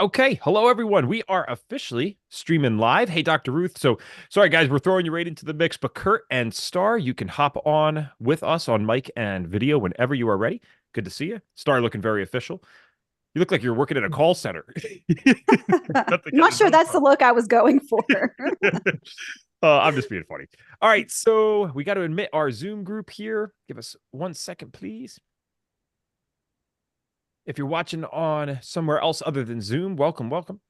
Okay, hello everyone. We are officially streaming live. Hey, Dr. Ruth. So, sorry guys, we're throwing you right into the mix, but Kurt and Star, you can hop on with us on mic and video whenever you are ready. Good to see you. Star looking very official. You look like you're working at a call center. I'm Got the, got not the sure nose that's the up. look I was going for. I'm just being funny. All right, so we got to admit our Zoom group here. Give us 1 second, please. If you're watching on somewhere else other than Zoom, welcome, welcome.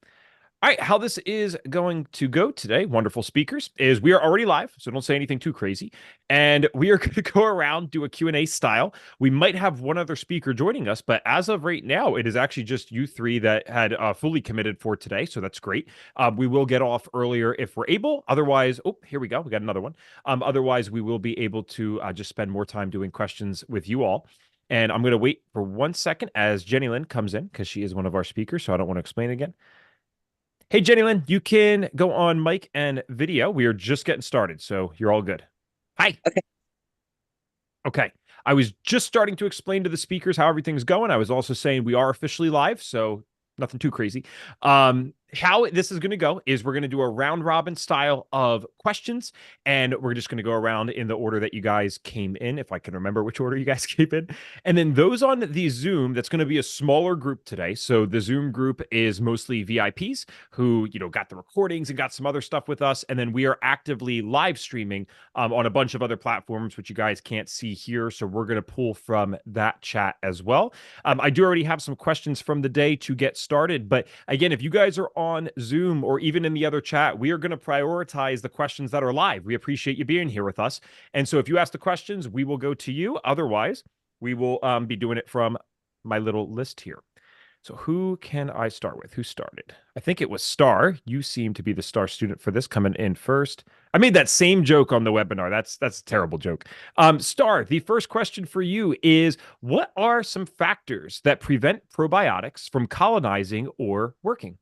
All right, how this is going to go today, wonderful speakers, is we are already live, so don't say anything too crazy. And we are going to go around, do a Q&A style. We might have one other speaker joining us, but as of right now, it is actually just you three that had fully committed for today, so that's great. We will get off earlier if we're able. Otherwise, oh, here we go. We got another one. Otherwise, we will be able to just spend more time doing questions with you all. And I'm going to wait for 1 second as Jenny Lynn comes in because she is one of our speakers, so I don't want to explain it again. Hey, Jenny Lynn, you can go on mic and video. We are just getting started, so you're all good. Hi. Okay. Okay. I was just starting to explain to the speakers how everything's going. I was also saying we are officially live, so nothing too crazy. How this is going to go is we're going to do a round robin style of questions, and we're just going to go around in the order that you guys came in, if I can remember which order you guys came in. And then those on the Zoom, that's going to be a smaller group today. So the Zoom group is mostly VIPs who, got the recordings and got some other stuff with us. And then we are actively live streaming on a bunch of other platforms, which you guys can't see here. So we're going to pull from that chat as well. I do already have some questions from the day to get started. But again, if you guys are on Zoom or even in the other chat, we are going to prioritize the questions that are live. We appreciate you being here with us. And so if you ask the questions, we will go to you. Otherwise, we will be doing it from my little list here. So who can I start with? Who started? I think it was Star. You seem to be the star student for this coming in first. I made that same joke on the webinar. That's a terrible joke. Star, the first question for you is what are some factors that prevent probiotics from colonizing or working?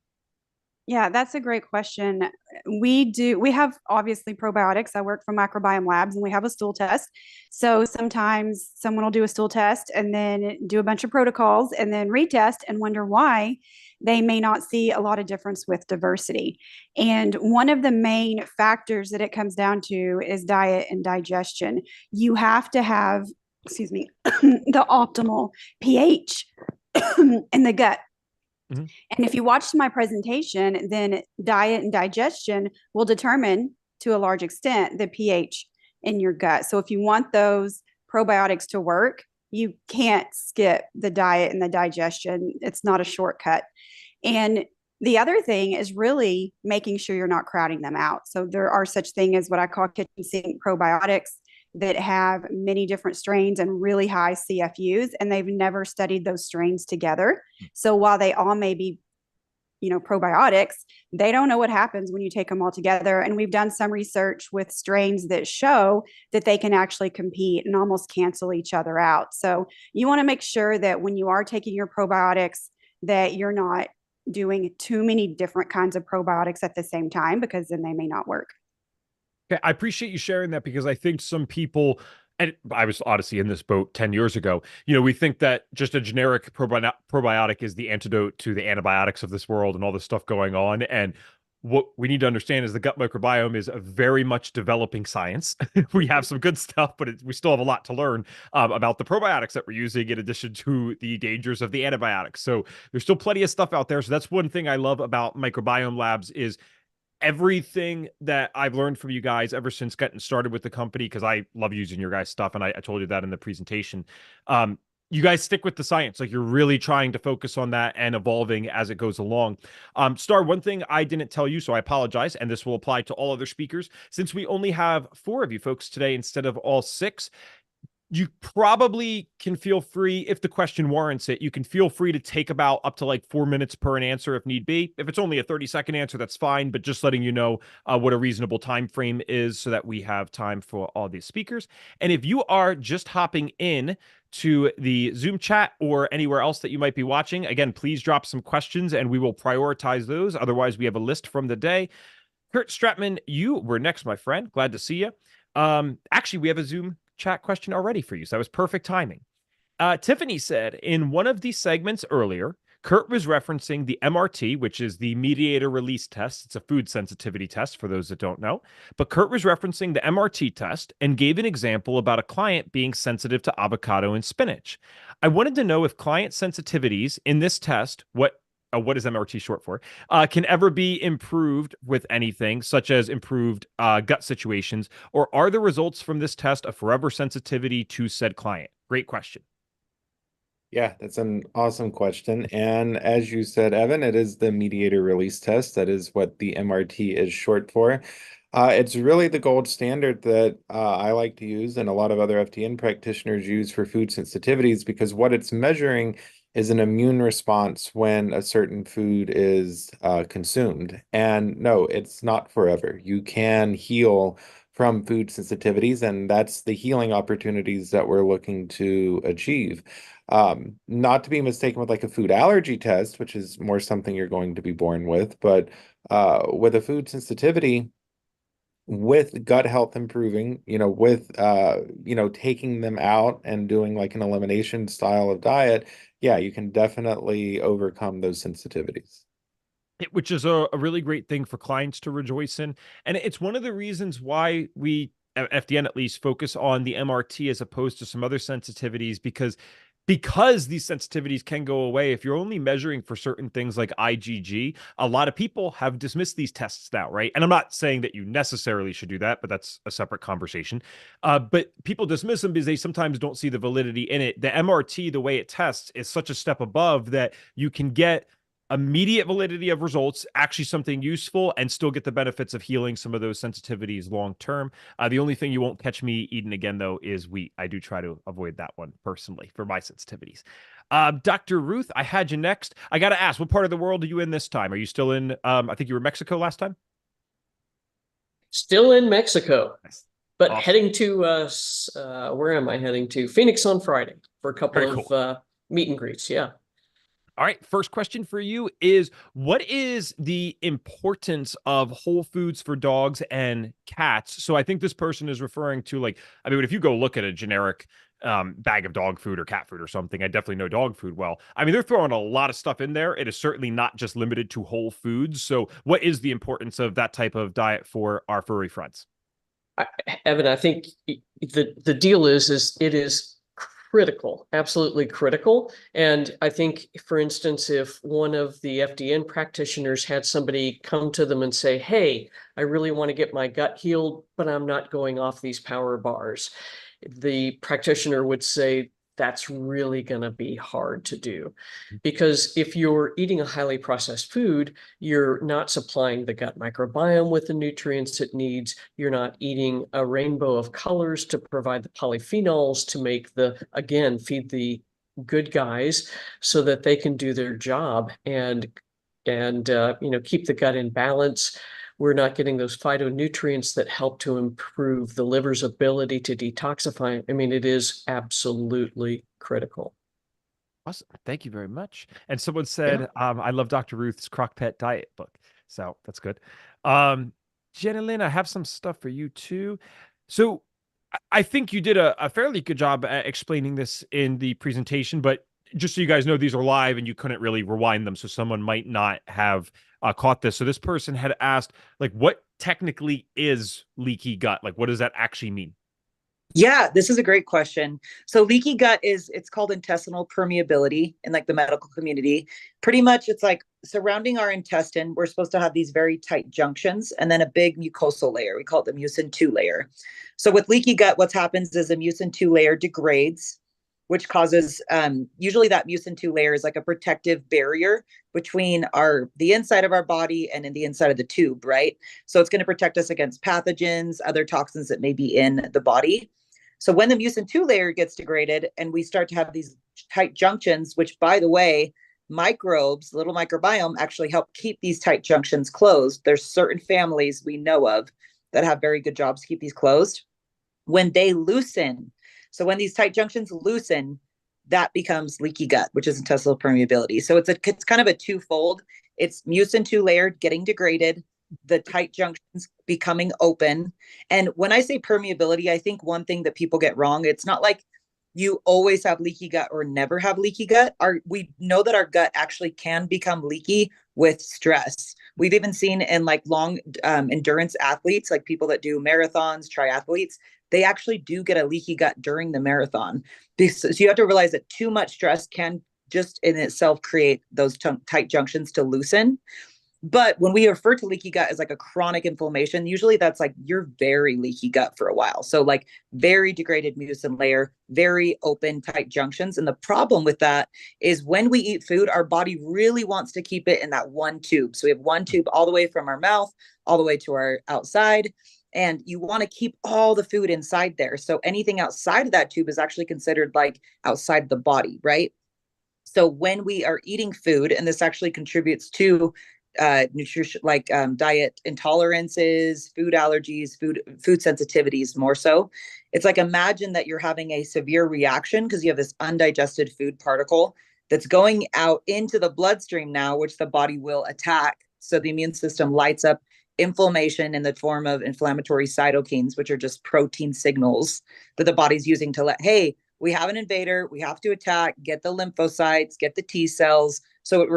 Yeah, that's a great question. We have obviously probiotics. I work for Microbiome Labs and we have a stool test. So sometimes someone will do a stool test and then do a bunch of protocols and then retest and wonder why they may not see a lot of difference with diversity. And one of the main factors that it comes down to is diet and digestion. You have to have, excuse me, the optimal pH in the gut. Mhm. And if you watched my presentation, then diet and digestion will determine to a large extent the pH in your gut. So if you want those probiotics to work, you can't skip the diet and the digestion. It's not a shortcut. And the other thing is really making sure you're not crowding them out. So there are such thing as what I call kitchen sink probiotics that have many different strains and really high CFUs, and they've never studied those strains together. So while they all may be, probiotics, they don't know what happens when you take them all together. And we've done some research with strains that show that they can actually compete and almost cancel each other out. So you want to make sure that when you are taking your probiotics, that you're not doing too many different kinds of probiotics at the same time, because then they may not work. Okay, I appreciate you sharing that because I think some people, and I was honestly in this boat 10 years ago, we think that just a generic probiotic is the antidote to the antibiotics of this world and all this stuff going on. And what we need to understand is the gut microbiome is a very much developing science. We have some good stuff, but we still have a lot to learn about the probiotics that we're using in addition to the dangers of the antibiotics. So there's still plenty of stuff out there. So that's one thing I love about Microbiome Labs is everything that I've learned from you guys ever since getting started with the company, because I love using your guys' stuff, and I told you that in the presentation. You guys stick with the science, like you're really trying to focus on that and evolving as it goes along. Star, one thing I didn't tell you, so I apologize, and this will apply to all other speakers. Since we only have 4 of you folks today instead of all 6, you probably can feel free, if the question warrants it, you can feel free to take about up to like 4 minutes per an answer if need be. If it's only a 30-second answer, that's fine, but just letting you know what a reasonable time frame is so that we have time for all these speakers. And if you are just hopping in to the Zoom chat or anywhere else that you might be watching, again, please drop some questions and we will prioritize those. Otherwise, we have a list from the day. Kurt Stratman, you were next, my friend. Glad to see you. Actually, we have a Zoom chat question already for you, so that was perfect timing. Tiffany said in one of these segments earlier, Kurt was referencing the MRT, which is the mediator release test. It's a food sensitivity test for those that don't know. But Kurt was referencing the MRT test and gave an example about a client being sensitive to avocado and spinach. I wanted to know if client sensitivities in this test, what is MRT short for, can ever be improved with anything, such as improved gut situations, or are the results from this test a forever sensitivity to said client? Great question. Yeah, that's an awesome question. And as you said, Evan, it is the mediator release test. That is what the MRT is short for. It's really the gold standard that I like to use and a lot of other FDN practitioners use for food sensitivities, because what it's measuring is an immune response when a certain food is consumed. And no, it's not forever. You can heal from food sensitivities, and that's the healing opportunities that we're looking to achieve. Not to be mistaken with like a food allergy test, which is more something you're going to be born with, but with a food sensitivity, with gut health improving, with taking them out and doing like an elimination style of diet, yeah, you can definitely overcome those sensitivities. Which is a really great thing for clients to rejoice in. And it's one of the reasons why we, at FDN at least, focus on the MRT as opposed to some other sensitivities, because these sensitivities can go away if you're only measuring for certain things like IgG. A lot of people have dismissed these tests now, right? And I'm not saying that you necessarily should do that, but that's a separate conversation. But people dismiss them because they sometimes don't see the validity in it. The MRT, the way it tests, is such a step above that you can get immediate validity of results, actually something useful, and still get the benefits of healing some of those sensitivities long term. The only thing you won't catch me eating again, though, is wheat. I do try to avoid that one personally for my sensitivities. Dr. Ruth, I had you next. I got to ask, what part of the world are you in this time? Are you still in, I think you were Mexico last time? Still in Mexico, Nice. but Awesome. heading to, where am I heading to? Phoenix on Friday for a couple Very cool. of meet and greets. Yeah. All right, first question for you is, what is the importance of whole foods for dogs and cats? So I think this person is referring to, like, I mean, if you go look at a generic bag of dog food or cat food or something, I definitely know dog food well. I mean, they're throwing a lot of stuff in there. It is certainly not just limited to whole foods. So what is the importance of that type of diet for our furry friends? Evan, I think the deal is it is critical, absolutely critical. And I think, for instance, if one of the FDN practitioners had somebody come to them and say, hey, I really want to get my gut healed, but I'm not going off these power bars, the practitioner would say, that's really going to be hard to do, because if you're eating a highly processed food, you're not supplying the gut microbiome with the nutrients it needs. You're not eating a rainbow of colors to provide the polyphenols to make again, feed the good guys so that they can do their job and keep the gut in balance. We're not getting those phytonutrients that help to improve the liver's ability to detoxify. I mean, it is absolutely critical. Awesome. Thank you very much. And someone said, I love Dr. Ruth's Crock Pet diet book. So that's good. Jenna Lynn, I have some stuff for you too. So I think you did a fairly good job at explaining this in the presentation, but just so you guys know, these are live and you couldn't really rewind them. So someone might not have caught this. So this person had asked, like, what technically is leaky gut? Like, what does that actually mean? Yeah, this is a great question. So leaky gut it's called intestinal permeability in like the medical community. Pretty much it's like surrounding our intestine, we're supposed to have these very tight junctions and then a big mucosal layer. We call it the mucin 2 layer. So with leaky gut, what happens is the mucin 2 layer degrades, which causes, usually that mucin 2 layer is like a protective barrier between the inside of our body and in the inside of the tube, right? So it's going to protect us against pathogens, other toxins that may be in the body. So when the mucin 2 layer gets degraded and we start to have these tight junctions, which, by the way, microbes, little microbiome, actually help keep these tight junctions closed. There's certain families we know of that have very good jobs to keep these closed. When they loosen, so when these tight junctions loosen, that becomes leaky gut, which is intestinal permeability. So it's kind of a twofold. It's mucin 2 layer getting degraded, the tight junctions becoming open. And when I say permeability, I think one thing that people get wrong, it's not like you always have leaky gut or never have leaky gut. We know that our gut actually can become leaky with stress. We've even seen in like long endurance athletes, like people that do marathons, triathletes, they actually do get a leaky gut during the marathon. So you have to realize that too much stress can just in itself create those tight junctions to loosen. But when we refer to leaky gut as like a chronic inflammation, usually that's like you're very leaky gut for a while. So like very degraded mucin layer, very open, tight junctions. And the problem with that is when we eat food, our body really wants to keep it in that one tube. So we have one tube all the way from our mouth, all the way to our outside. And you want to keep all the food inside there. So anything outside of that tube is actually considered like outside the body, right? So when we are eating food, and this actually contributes to nutrition, like diet intolerances, food allergies, food sensitivities more so. It's like imagine that you're having a severe reaction because you have this undigested food particle that's going out into the bloodstream now, which the body will attack. So the immune system lights up inflammation in the form of inflammatory cytokines, which are just protein signals that the body's using to let, hey, we have an invader, we have to attack, get the lymphocytes, get the T cells. So it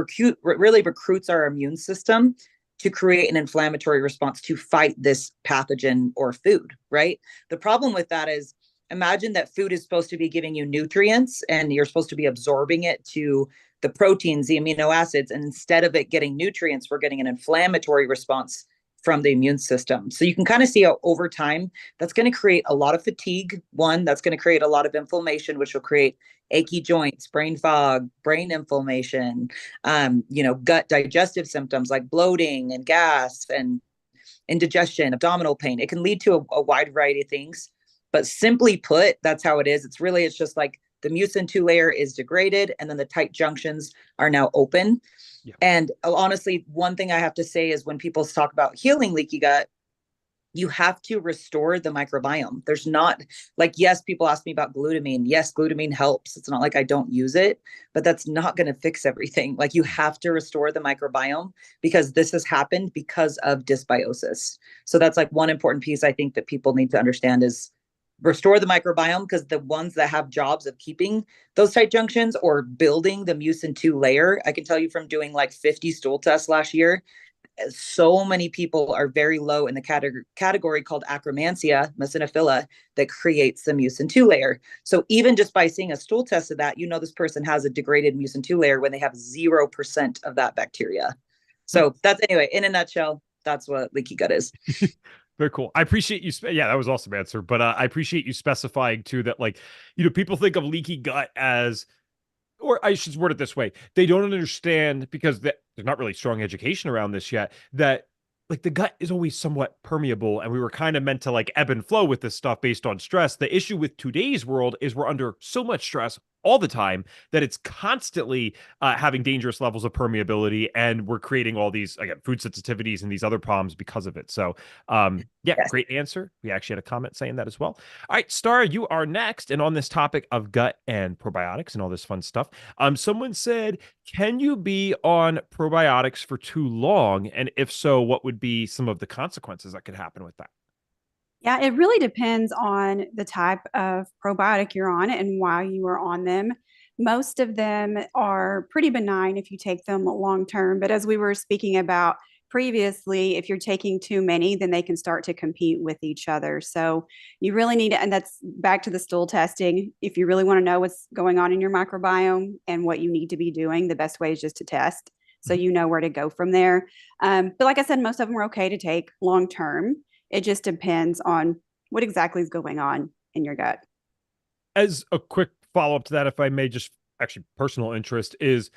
really recruits our immune system to create an inflammatory response to fight this pathogen or food, right? The problem with that is imagine that food is supposed to be giving you nutrients and you're supposed to be absorbing it to the proteins, the amino acids, and instead of it getting nutrients, we're getting an inflammatory response from the immune system. So you can kind of see how over time that's going to create a lot of fatigue. One, that's going to create a lot of inflammation, which will create achy joints, brain fog, brain inflammation, gut digestive symptoms like bloating and gas and indigestion, abdominal pain. It can lead to a wide variety of things. But simply put, that's how it is. It's just like the mucin 2 layer is degraded and then the tight junctions are now open. Yeah. And honestly, one thing I have to say is when people talk about healing leaky gut, you have to restore the microbiome. There's not like, yes, people ask me about glutamine. Yes, glutamine helps. It's not like I don't use it, but that's not going to fix everything. Like you have to restore the microbiome because this has happened because of dysbiosis. So that's like one important piece I think that people need to understand is restore the microbiome, because the ones that have jobs of keeping those tight junctions or building the mucin 2 layer, I can tell you from doing like 50 stool tests last year, so many people are very low in the category called Akkermansia muciniphila that creates the mucin 2 layer. So even just by seeing a stool test of that, this person has a degraded mucin 2 layer when they have 0% of that bacteria. So that's, anyway, in a nutshell, that's what leaky gut is. Very cool. I appreciate you. Yeah, that was awesome answer. But I appreciate you specifying too that, like, people think of leaky gut as, or I should word it this way, they don't understand because there's not really strong education around this yet, that like the gut is always somewhat permeable and we were kind of meant to like ebb and flow with this stuff based on stress. The issue with today's world is we're under so much stress all the time that it's constantly having dangerous levels of permeability, and we're creating all these, again, food sensitivities and these other problems because of it. So yeah, yes. Great answer. We actually had a comment saying that as well. All right, Star, you are next. And on this topic of gut and probiotics and all this fun stuff, someone said, can you be on probiotics for too long? And if so, what would be some of the consequences that could happen with that? Yeah, it really depends on the type of probiotic you're on and why you are on them. Most of them are pretty benign if you take them long term. But as we were speaking about previously, if you're taking too many, then they can start to compete with each other. So you really need to, and that's back to the stool testing. If you really want to know what's going on in your microbiome and what you need to be doing, the best way is just to test. So you know where to go from there. But like I said, most of them are okay to take long term. It just depends on what exactly is going on in your gut. As a quick follow-up to that, if I may, just actually personal interest is,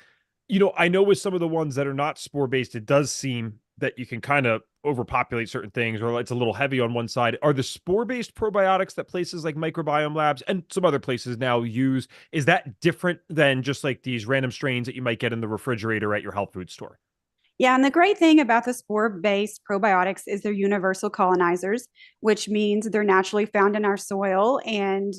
I know with some of the ones that are not spore-based, it does seem that you can kind of overpopulate certain things, or it's a little heavy on one side. Are the spore-based probiotics that places like Microbiome Labs and some other places now use, is that different than just like these random strains that you might get in the refrigerator at your health food store? Yeah, and the great thing about the spore-based probiotics is they're universal colonizers, which means they're naturally found in our soil, and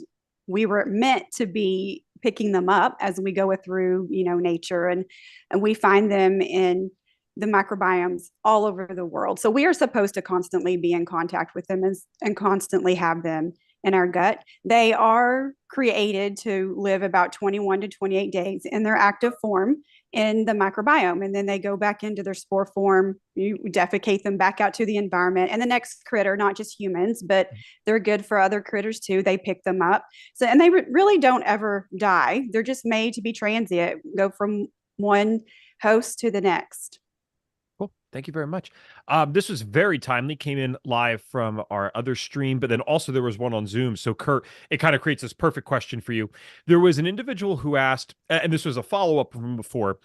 we were meant to be picking them up as we go through, nature, and we find them in the microbiomes all over the world. So we are supposed to constantly be in contact with them and constantly have them in our gut. They are created to live about 21 to 28 days in their active form in the microbiome. And then they go back into their spore form. You defecate them back out to the environment. And the next critter, not just humans, but they're good for other critters too. They pick them up. So, and they really don't ever die. They're just made to be transient, go from one host to the next. Cool. Thank you very much. This was very timely, came in live from our other stream, but then also there was one on Zoom. So Kurt, it kind of creates this perfect question for you. There was an individual who asked, and this was a follow-up from before,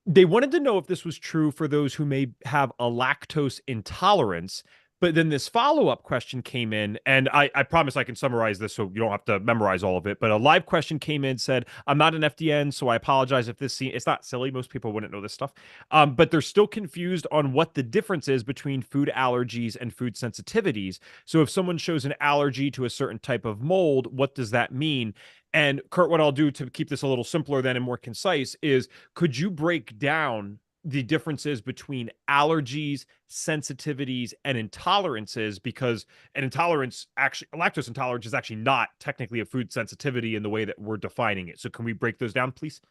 they wanted to know if this was true for those who may have a lactose intolerance. But then this follow-up question came in, and I promise I can summarize this so you don't have to memorize all of it. But a live question came in, said, I'm not an FDN, so I apologize if this it's not silly. Most people wouldn't know this stuff. But they're still confused on what the difference is between food allergies and food sensitivities. So if someone shows an allergy to a certain type of mold, what does that mean? And Kurt, what I'll do to keep this a little simpler then and more concise is, could you break down the differences between allergies, sensitivities, and intolerances? Because an intolerance, actually, a lactose intolerance is actually not technically a food sensitivity in the way that we're defining it. So can we break those down, please?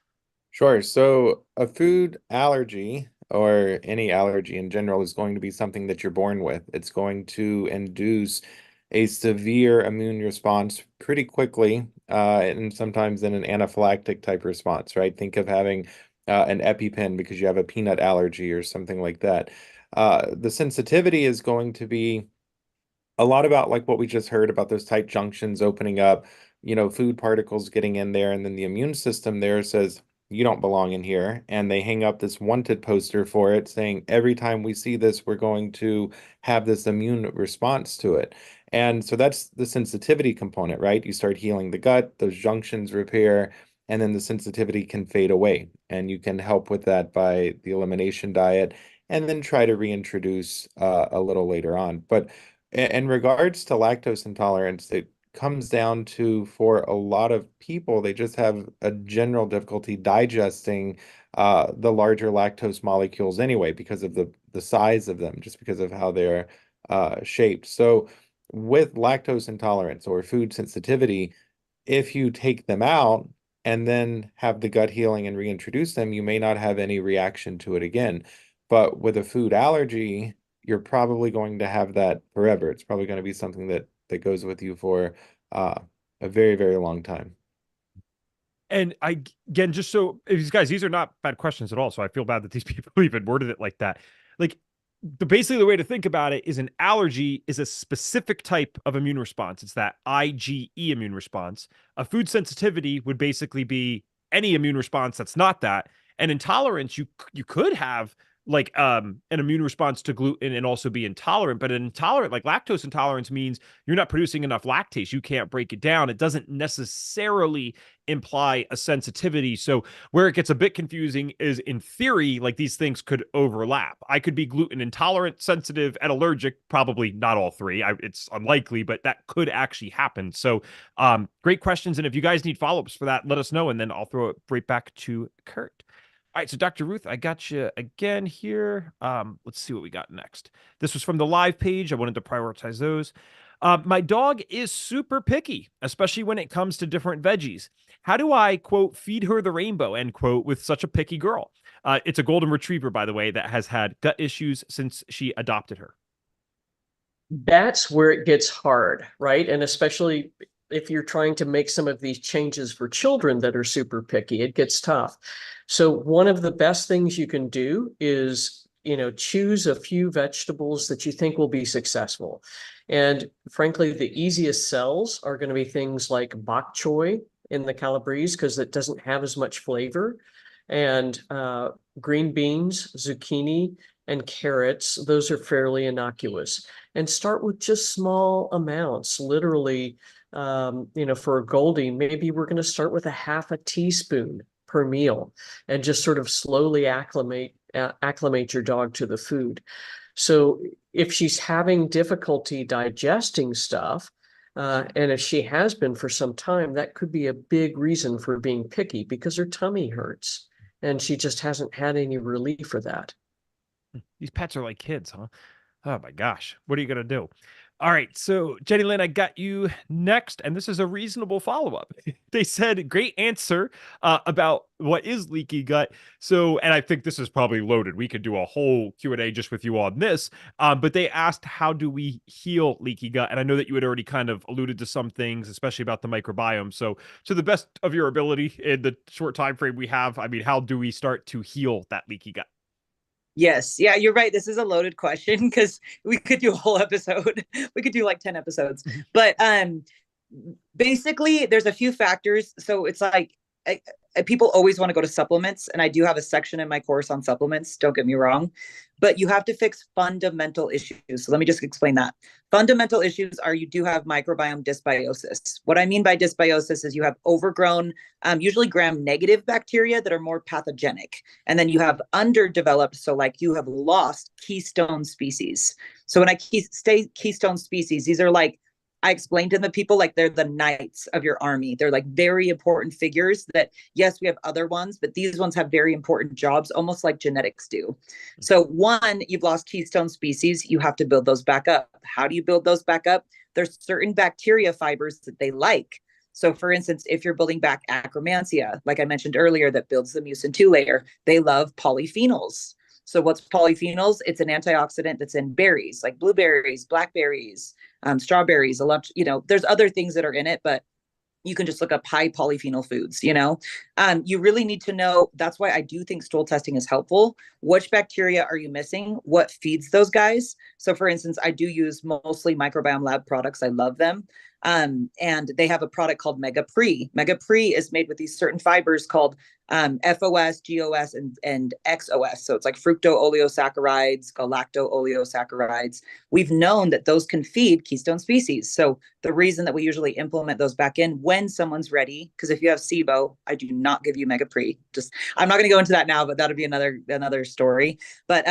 Sure. So a food allergy, or any allergy in general, is going to be something that you're born with. It's going to induce a severe immune response pretty quickly, and sometimes in an anaphylactic type response, right? Think of having an EpiPen because you have a peanut allergy or something like that. The sensitivity is going to be a lot about like what we just heard about those tight junctions opening up, food particles getting in there, and then the immune system there says, you don't belong in here. And they hang up this wanted poster for it saying, every time we see this, we're going to have this immune response to it. And so that's the sensitivity component, right? You start healing the gut, those junctions repair, and then the sensitivity can fade away. And you can help with that by the elimination diet, and then try to reintroduce a little later on. But in regards to lactose intolerance, it comes down to, for a lot of people, they just have a general difficulty digesting the larger lactose molecules anyway, because of the size of them, just because of how they're shaped. So with lactose intolerance or food sensitivity, if you take them out and then have the gut healing and reintroduce them, you may not have any reaction to it again. But with a food allergy, you're probably going to have that forever. It's probably going to be something that goes with you for a very, very long time. And again, just so these guys, these are not bad questions at all. So I feel bad that these people even worded it like that. Like, basically the way to think about it is an allergy is a specific type of immune response. It's that IgE immune response. A food sensitivity would basically be any immune response that's not that. And intolerance, you could have like an immune response to gluten and also be intolerant. But an intolerant, like lactose intolerance, means you're not producing enough lactase. You can't break it down. It doesn't necessarily imply a sensitivity. So where it gets a bit confusing is, in theory, like these things could overlap. I could be gluten intolerant, sensitive, and allergic. Probably not all three. It's unlikely, but that could actually happen. So great questions. And if you guys need follow-ups for that, let us know, and then I'll throw it right back to Kurt. All right, so Dr. Ruth, I got you again here. Let's see what we got next. This was from the live page. I wanted to prioritize those. My dog is super picky, especially when it comes to different veggies. How do I, quote, feed her the rainbow, end quote, with such a picky girl? It's a golden retriever, by the way, that has had gut issues since she adopted her. That's where it gets hard, right? And especially if you're trying to make some of these changes for children that are super picky, it gets tough. So one of the best things you can do is, choose a few vegetables that you think will be successful. And frankly, the easiest sells are going to be things like bok choy in the Calabrese, because it doesn't have as much flavor. And green beans, zucchini, and carrots, those are fairly innocuous. And start with just small amounts, literally. For a Goldie, maybe we're going to start with a half a teaspoon per meal and just sort of slowly acclimate your dog to the food. So if she's having difficulty digesting stuff, and if she has been for some time, that could be a big reason for being picky, because her tummy hurts and she just hasn't had any relief for that. These pets are like kids, huh? Oh my gosh. What are you going to do? All right, so Jenny Lynn, I got you next, and this is a reasonable follow-up. They said, great answer about what is leaky gut. So, and I think this is probably loaded. We could do a whole Q&A just with you on this. But they asked, how do we heal leaky gut? And I know that you had already kind of alluded to some things, especially about the microbiome. So, to the best of your ability in the short time frame we have, I mean, how do we start to heal that leaky gut? Yes. Yeah, you're right. This is a loaded question because we could do a whole episode. We could do like 10 episodes. But basically there's a few factors. So it's like people always want to go to supplements, and I do have a section in my course on supplements, don't get me wrong, but you have to fix fundamental issues. So let me just explain that. Fundamental issues are you do have microbiome dysbiosis. What I mean by dysbiosis is you have overgrown, usually gram-negative bacteria that are more pathogenic. And then you have underdeveloped, so like you have lost keystone species. So when I say keystone species, these are like, I explained to the people like they're the knights of your army. They're like very important figures that, yes, we have other ones, but these ones have very important jobs, almost like genetics do. So one, you've lost keystone species. You have to build those back up. How do you build those back up? There's certain bacteria fibers that they like. So for instance, if you're building back Akkermansia, like I mentioned earlier, that builds the mucin 2 layer, they love polyphenols. So what's polyphenols? It's an antioxidant that's in berries, like blueberries, blackberries, strawberries, a lot, there's other things that are in it, but you can just look up high polyphenol foods, you really need to know. That's why I do think stool testing is helpful. Which bacteria are you missing? What feeds those guys? So for instance, I do use mostly microbiome lab products. I love them. And they have a product called MegaPre. MegaPre is made with these certain fibers called FOS, GOS, and XOS. So it's like fructooleosaccharides, galactooleosaccharides. We've known that those can feed keystone species. So the reason that we usually implement those back in when someone's ready, because if you have SIBO, I do not give you MegaPre. I'm not going to go into that now, but that'll be another story. But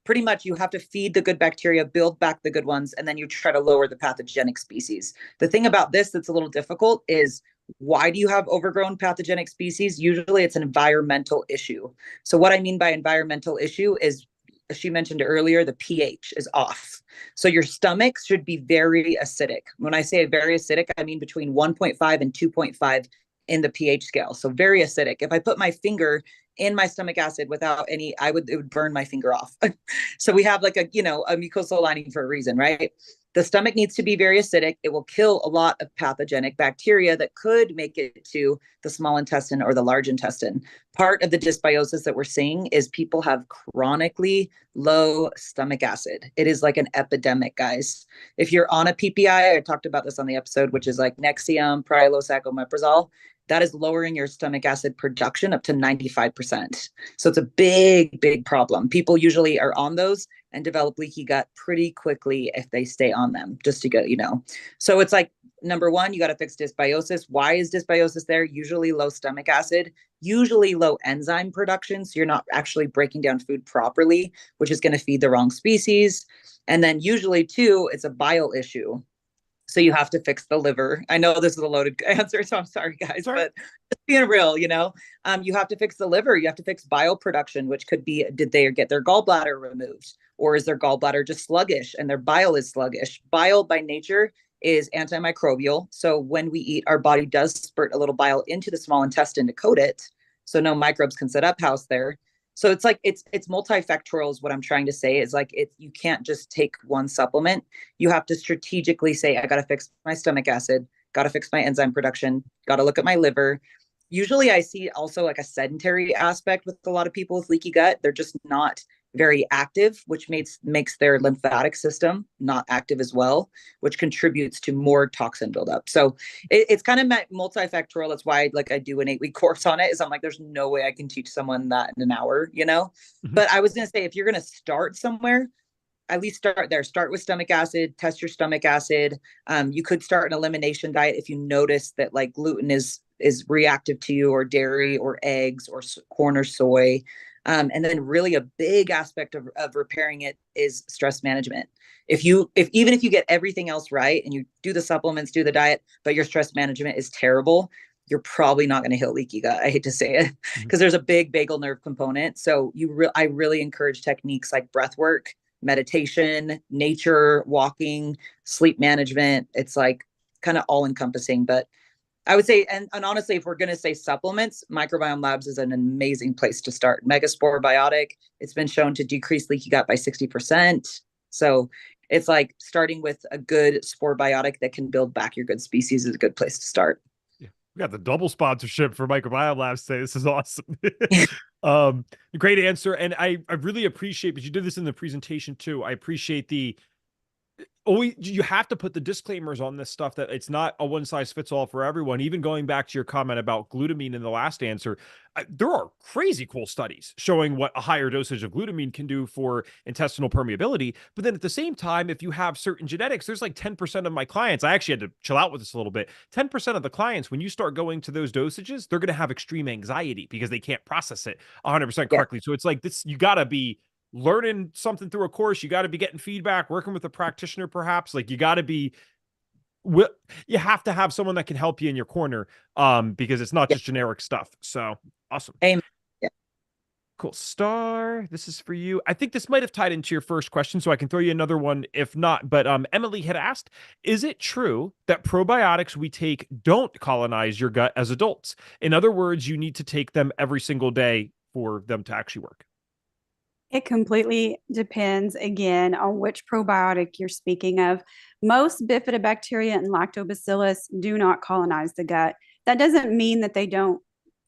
pretty much you have to feed the good bacteria, build back the good ones, and then you try to lower the pathogenic species. The thing about this that's a little difficult is, why do you have overgrown pathogenic species? Usually it's an environmental issue. So what I mean by environmental issue is, as she mentioned earlier, the pH is off. So your stomach should be very acidic. When I say very acidic, I mean between 1.5 and 2.5 in the pH scale. So very acidic. If I put my finger in my stomach acid without any, it would burn my finger off. So we have like a mucosal lining for a reason, right? The stomach needs to be very acidic. It will kill a lot of pathogenic bacteria that could make it to the small intestine or the large intestine. Part of the dysbiosis that we're seeing is people have chronically low stomach acid. It is like an epidemic, guys. If you're on a PPI, I talked about this on the episode, which is like Nexium, Prilosec, omeprazole, that is lowering your stomach acid production up to 95%. So it's a big, big problem. People usually are on those and develop leaky gut pretty quickly if they stay on them, just to go, So it's like, number one, you got to fix dysbiosis. Why is dysbiosis there? Usually low stomach acid, usually low enzyme production. So you're not actually breaking down food properly, which is going to feed the wrong species. And then usually too, it's a bile issue. So you have to fix the liver. I know this is a loaded answer, so I'm sorry, guys, but just being real, you have to fix the liver. You have to fix bile production, which could be, did they get their gallbladder removed? Or is their gallbladder just sluggish and their bile is sluggish? Bile by nature is antimicrobial. So when we eat, our body does spurt a little bile into the small intestine to coat it, so no microbes can set up house there. So it's like, it's multifactorial is what I'm trying to say, is like, you can't just take one supplement. You have to strategically say, I got to fix my stomach acid, got to fix my enzyme production, got to look at my liver. Usually I see also like a sedentary aspect with a lot of people with leaky gut. They're just not very active, which makes their lymphatic system not active as well, which contributes to more toxin buildup. So it's kind of multifactorial. That's why I do an 8-week course on it, is I'm like, there's no way I can teach someone that in an hour, Mm-hmm. But I was going to say, if you're going to start somewhere, at least start there. Start with stomach acid, test your stomach acid. You could start an elimination diet if you notice that like gluten is reactive to you, or dairy or eggs or corn or soy. And then really a big aspect of repairing it is stress management. Even if you get everything else right and you do the supplements, do the diet, but your stress management is terrible, you're probably not going to heal leaky gut. I hate to say it, because there's a big vagal nerve component. So I really encourage techniques like breath work, meditation, nature, walking, sleep management. It's like kind of all encompassing. But I would say, and honestly, if we're going to say supplements, Microbiome Labs is an amazing place to start. Megaspore Biotic, it's been shown to decrease leaky gut by 60%. So it's like starting with a good spore biotic that can build back your good species is a good place to start. Yeah. We got the double sponsorship for Microbiome Labs today. This is awesome. Great answer. And I really appreciate, but you did this in the presentation too. I appreciate always, you have to put the disclaimers on this stuff that it's not a one size fits all for everyone. Even going back to your comment about glutamine in the last answer, there are crazy cool studies showing what a higher dosage of glutamine can do for intestinal permeability. But then at the same time, if you have certain genetics, there's like 10% of my clients, I actually had to chill out with this a little bit. 10% of the clients, when you start going to those dosages, they're going to have extreme anxiety because they can't process it 100% correctly. Yeah. So it's like this, you got to be learning something through a course, you got to be getting feedback, working with a practitioner, perhaps. Like you got to be, you have to have someone that can help you in your corner, because it's not just generic stuff. So awesome. Amen. Yeah. Cool. Star, this is for you. I think this might have tied into your first question, so I can throw you another one if not. But Emily had asked, is it true that probiotics we take don't colonize your gut as adults? In other words, you need to take them every single day for them to actually work? It completely depends, again, on which probiotic you're speaking of. Most bifidobacteria and lactobacillus do not colonize the gut. That doesn't mean that they don't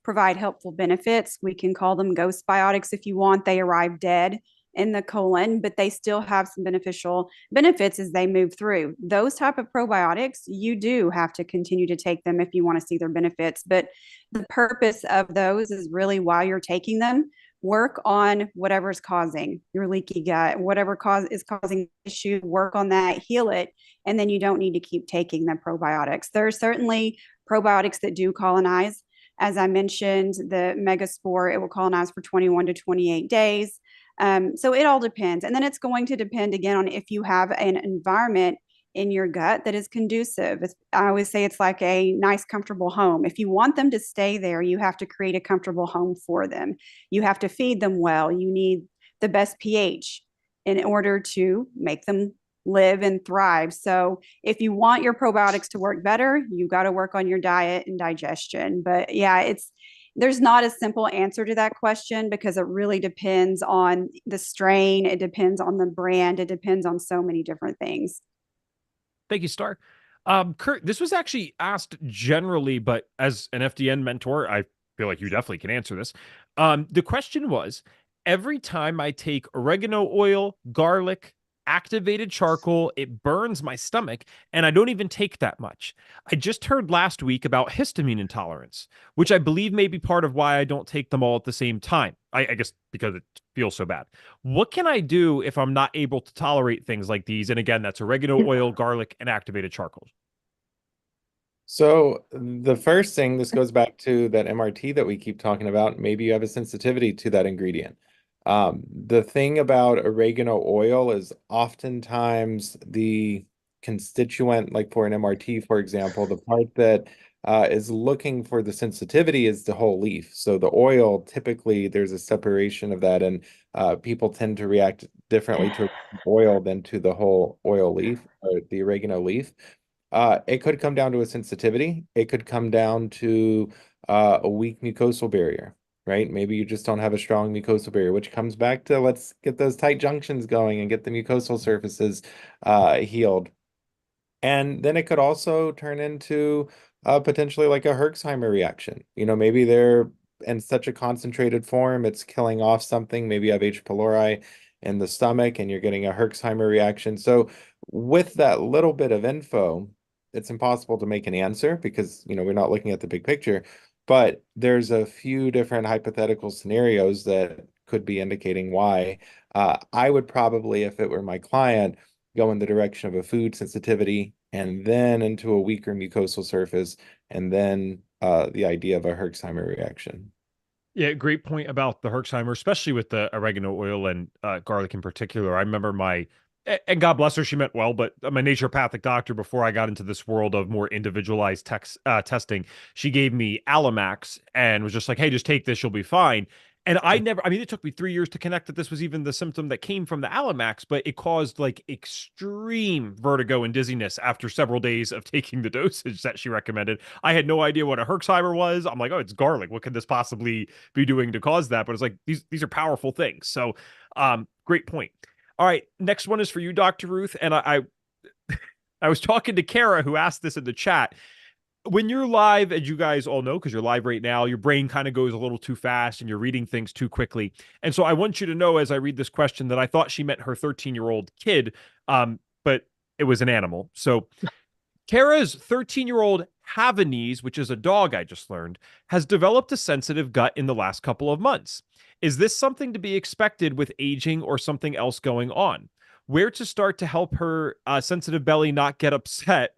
provide helpful benefits. We can call them ghost biotics if you want. They arrive dead in the colon, but they still have some beneficial benefits as they move through. Those type of probiotics, you do have to continue to take them if you want to see their benefits. But the purpose of those is really, while you're taking them, work on whatever's causing your leaky gut, whatever is causing issue, work on that, heal it, and then you don't need to keep taking the probiotics. There are certainly probiotics that do colonize. As I mentioned, the Megaspore, it will colonize for 21 to 28 days. So it all depends. And then it's going to depend again on if you have an environment in your gut that is conducive. I always say it's like a nice, comfortable home. If you want them to stay there, you have to create a comfortable home for them. You have to feed them well. You need the best pH in order to make them live and thrive. So if you want your probiotics to work better, you got to work on your diet and digestion. But yeah, there's not a simple answer to that question because it really depends on the strain. It depends on the brand. It depends on so many different things. Thank you, Star. Kurt, this was actually asked generally, but as an FDN mentor, I feel like you definitely can answer this. The question was, every time I take oregano oil, garlic, activated charcoal, it burns my stomach, and I don't even take that much. I just heard last week about histamine intolerance, which I believe may be part of why I don't take them all at the same time. I guess because it feels so bad. What can I do if I'm not able to tolerate things like these? And again, that's oregano oil, garlic, and activated charcoal. So the first thing, this goes back to that MRT that we keep talking about. Maybe you have a sensitivity to that ingredient. The thing about oregano oil is oftentimes the constituent, like for an MRT, for example, the part that is looking for the sensitivity is the whole leaf. So the oil, typically there's a separation of that, and people tend to react differently to oil than to the whole oil leaf or the oregano leaf. It could come down to a sensitivity. It could come down to a weak mucosal barrier, right? Maybe you just don't have a strong mucosal barrier, which comes back to let's get those tight junctions going and get the mucosal surfaces healed. And then it could also turn into potentially like a Herxheimer reaction. You know, maybe they're in such a concentrated form, it's killing off something. Maybe you have H. pylori in the stomach and you're getting a Herxheimer reaction. So with that little bit of info, it's impossible to make an answer because, you know, we're not looking at the big picture. But there's a few different hypothetical scenarios that could be indicating why. I would probably, if it were my client, go in the direction of a food sensitivity and then into a weaker mucosal surface and then the idea of a Herxheimer reaction. Yeah, great point about the Herxheimer, especially with the oregano oil and garlic in particular. I remember and God bless her, she meant well, but my naturopathic doctor, before I got into this world of more individualized testing, she gave me Alamax and was just like, hey, just take this, you'll be fine. And I never, I mean, it took me 3 years to connect that this was even the symptom that came from the Alamax, but it caused like extreme vertigo and dizziness after several days of taking the dosage that she recommended. I had no idea what a Herxheimer was. I'm like, oh, it's garlic. What could this possibly be doing to cause that? But it's like, these are powerful things. So, great point. All right. Next one is for you, Dr. Ruth. And I was talking to Kara, who asked this in the chat. When you're live, as you guys all know, because you're live right now, your brain kind of goes a little too fast and you're reading things too quickly. And so I want you to know, as I read this question, that I thought she meant her 13-year-old kid, but it was an animal. So Kara's 13-year-old Havanese, which is a dog I just learned, has developed a sensitive gut in the last couple of months. Is this something to be expected with aging or something else going on? Where to start to help her sensitive belly not get upset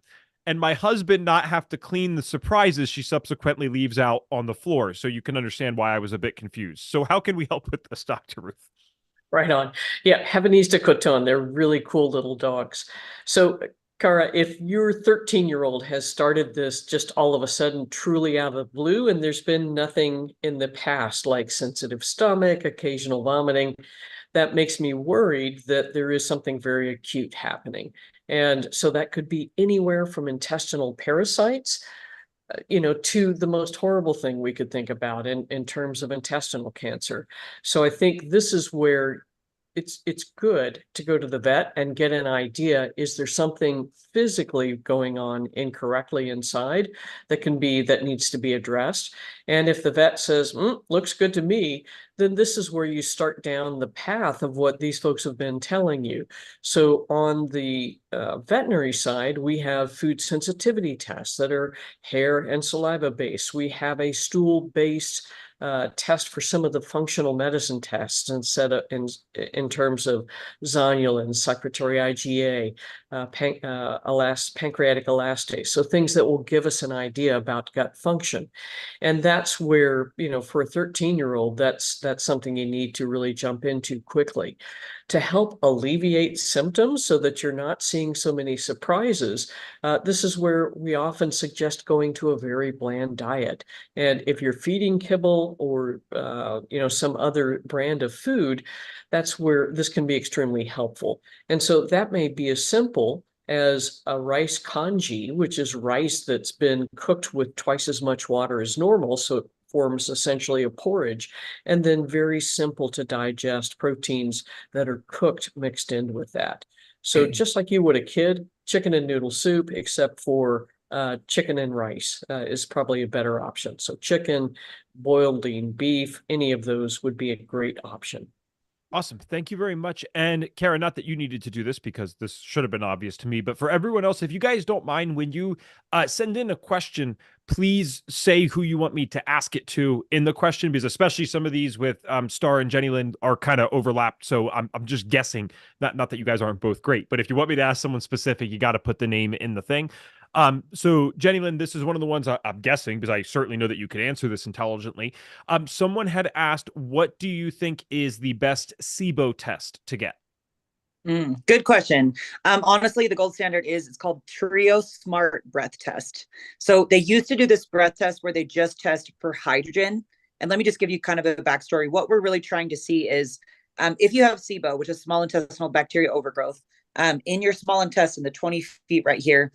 and my husband not have to clean the surprises she subsequently leaves out on the floor? So you can understand why I was a bit confused. So how can we help with this, Dr. Ruth? Right on. Yeah, Havanese de Coton, they're really cool little dogs. So Kara, if your 13-year-old has started this just all of a sudden truly out of the blue, and there's been nothing in the past like sensitive stomach, occasional vomiting, that makes me worried that there is something very acute happening. And so that could be anywhere from intestinal parasites, to the most horrible thing we could think about in terms of intestinal cancer. So I think this is where it's good to go to the vet and get an idea. Is there something physically going on incorrectly inside that needs to be addressed? And if the vet says, looks good to me, then this is where you start down the path of what these folks have been telling you. So on the veterinary side, we have food sensitivity tests that are hair and saliva based. We have a stool based test for some of the functional medicine tests instead of in terms of zonulin, secretory IgA, pancreatic elastase. So things that will give us an idea about gut function. And that's where, for a 13-year-old, that's something you need to really jump into quickly to help alleviate symptoms so that you're not seeing so many surprises. This is where we often suggest going to a very bland diet. And if you're feeding kibble or, some other brand of food, that's where this can be extremely helpful. And so that may be as simple as a rice congee, which is rice that's been cooked with twice as much water as normal. So it forms essentially a porridge, and then very simple to digest proteins that are cooked mixed in with that. So just like you would a kid, chicken and noodle soup, except for chicken and rice is probably a better option. So chicken, boiled lean beef, any of those would be a great option. Awesome. Thank you very much. And Kara, not that you needed to do this because this should have been obvious to me, but for everyone else, if you guys don't mind, when you send in a question, please say who you want me to ask it to in the question, because especially some of these with Star and Jenny Lynn are kind of overlapped. So I'm just guessing, not that you guys aren't both great, but if you want me to ask someone specific, you got to put the name in the thing. So Jenny Lynn, this is one of the ones I'm guessing, because I certainly know that you could answer this intelligently. Someone had asked, what do you think is the best SIBO test to get? Good question. Honestly, the gold standard it's called Trio Smart Breath Test. So they used to do this breath test where they just test for hydrogen. And let me just give you kind of a backstory. What we're really trying to see is if you have SIBO, which is small intestinal bacteria overgrowth, in your small intestine, the 20 feet right here,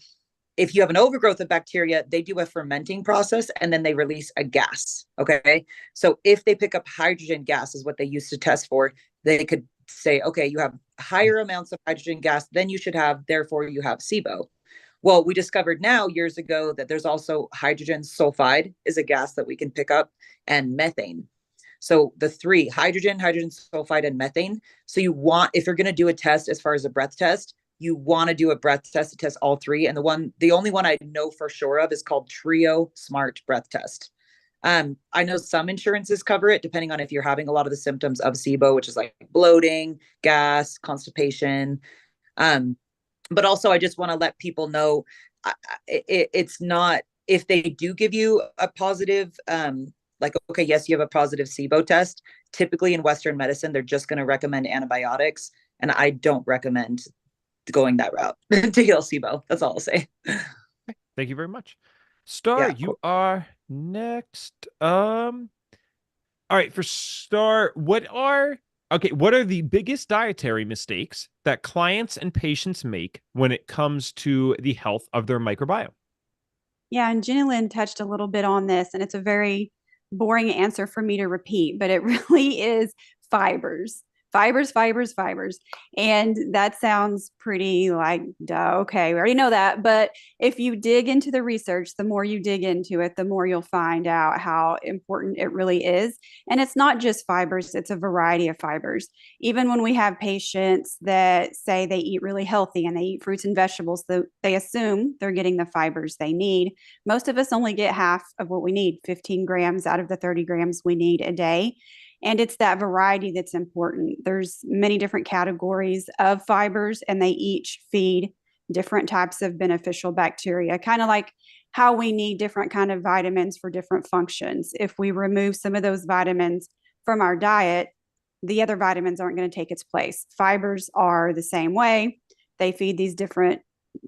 if you have an overgrowth of bacteria, they do a fermenting process and then they release a gas. Okay. So if they pick up hydrogen gas is what they used to test for, they could say, okay, you have higher amounts of hydrogen gas than you should have, therefore you have SIBO. Well, we discovered now years ago that there's also hydrogen sulfide is a gas that we can pick up, and methane. So the three, hydrogen sulfide, and methane. So if you're going to do a test as far as a breath test, you want to do a breath test to test all three. And the only one I know for sure of is called Trio Smart Breath Test. I know some insurances cover it depending on if you're having a lot of the symptoms of SIBO, which is like bloating, gas, constipation. But also I just want to let people know it's not, if they do give you a positive, okay, yes, you have a positive SIBO test. Typically in Western medicine, they're just going to recommend antibiotics. And I don't recommend going that route to heal SIBO. That's all I'll say. Thank you very much. Star, you are next. All right, for start, what are the biggest dietary mistakes that clients and patients make when it comes to the health of their microbiome? Yeah, and Jenny Lynn touched a little bit on this, and it's a very boring answer for me to repeat, but it really is fibers. Fibers, fibers, fibers. And that sounds pretty like, duh, okay, we already know that. But if you dig into the research, the more you dig into it, the more you'll find out how important it really is. And it's not just fibers, it's a variety of fibers. Even when we have patients that say they eat really healthy and they eat fruits and vegetables, they assume they're getting the fibers they need. Most of us only get half of what we need, 15 grams out of the 30 grams we need a day. And it's that variety that's important. There's many different categories of fibers, and they each feed different types of beneficial bacteria, kind of like how we need different kind of vitamins for different functions. If we remove some of those vitamins from our diet, the other vitamins aren't going to take its place. Fibers are the same way. They feed these different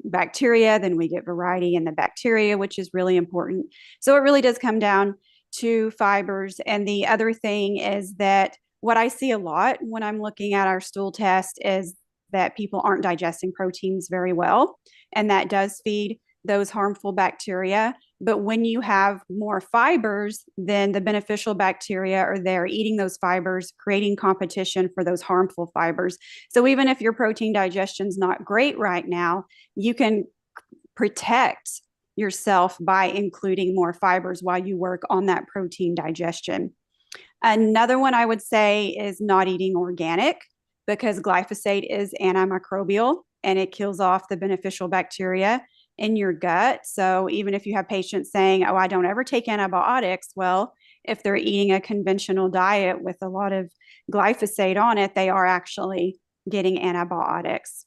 bacteria, then we get variety in the bacteria, which is really important. So it really does come down to fibers. And the other thing is that what I see a lot when I'm looking at our stool test is that people aren't digesting proteins very well. And that does feed those harmful bacteria. But when you have more fibers, then the beneficial bacteria are there eating those fibers, creating competition for those harmful fibers. So even if your protein digestion is not great right now, you can protect yourself by including more fibers while you work on that protein digestion. Another one I would say is not eating organic, because glyphosate is antimicrobial and it kills off the beneficial bacteria in your gut. So even if you have patients saying, oh, I don't ever take antibiotics, well, if they're eating a conventional diet with a lot of glyphosate on it, they are actually getting antibiotics.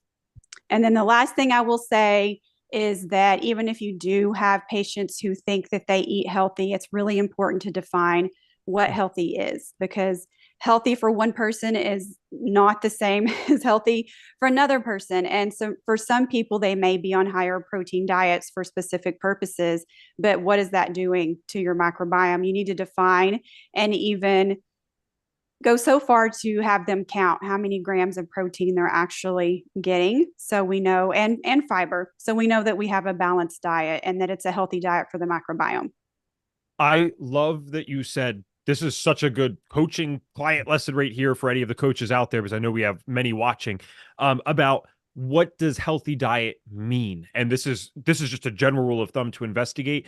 And then the last thing I will say is that even if you do have patients who think that they eat healthy, it's really important to define what healthy is, because healthy for one person is not the same as healthy for another person. And so for some people, they may be on higher protein diets for specific purposes, but what is that doing to your microbiome? You need to define and even go so far to have them count how many grams of protein they're actually getting, so we know, and fiber, so we know that we have a balanced diet and that it's a healthy diet for the microbiome. I love that you said this is such a good coaching client lesson right here for any of the coaches out there, because I know we have many watching, about what does healthy diet mean. And this is just a general rule of thumb to investigate.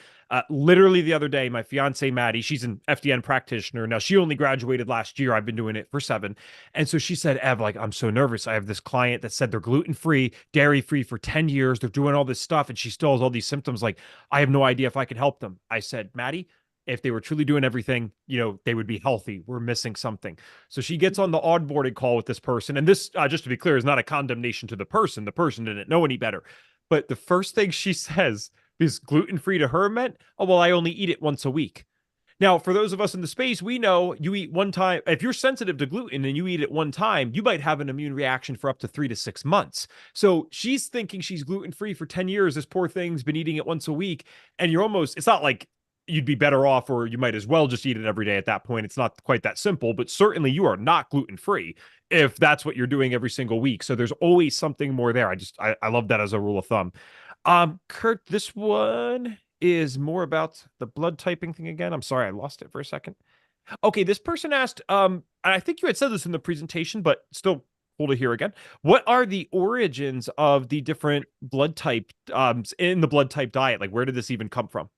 Literally the other day, my fiance Maddie, she's an FDN practitioner. Now she only graduated last year. I've been doing it for 7. And so she said, Ev, like, I'm so nervous. I have this client that said they're gluten-free, dairy-free for 10 years. They're doing all this stuff and she still has all these symptoms. Like, I have no idea if I can help them. I said, Maddie, if they were truly doing everything, they would be healthy. We're missing something. So she gets on the onboarding call with this person. And this, just to be clear, is not a condemnation to the person. The person didn't know any better. But the first thing she says is gluten-free to her meant, oh, well, I only eat it once a week. Now, for those of us in the space, we know you eat one time. If you're sensitive to gluten and you eat it one time, you might have an immune reaction for up to 3 to 6 months. So she's thinking she's gluten-free for 10 years. This poor thing's been eating it once a week. And it's not like you'd be better off, or you might as well just eat it every day at that point. It's not quite that simple, but certainly you are not gluten-free if that's what you're doing every single week. So there's always something more there. I love that as a rule of thumb. Kurt, this one is more about the blood typing thing again. I'm sorry, I lost it for a second. Okay, this person asked, and I think you had said this in the presentation, but still cool to hear again. What are the origins of the different blood type in the blood type diet? Like, where did this even come from?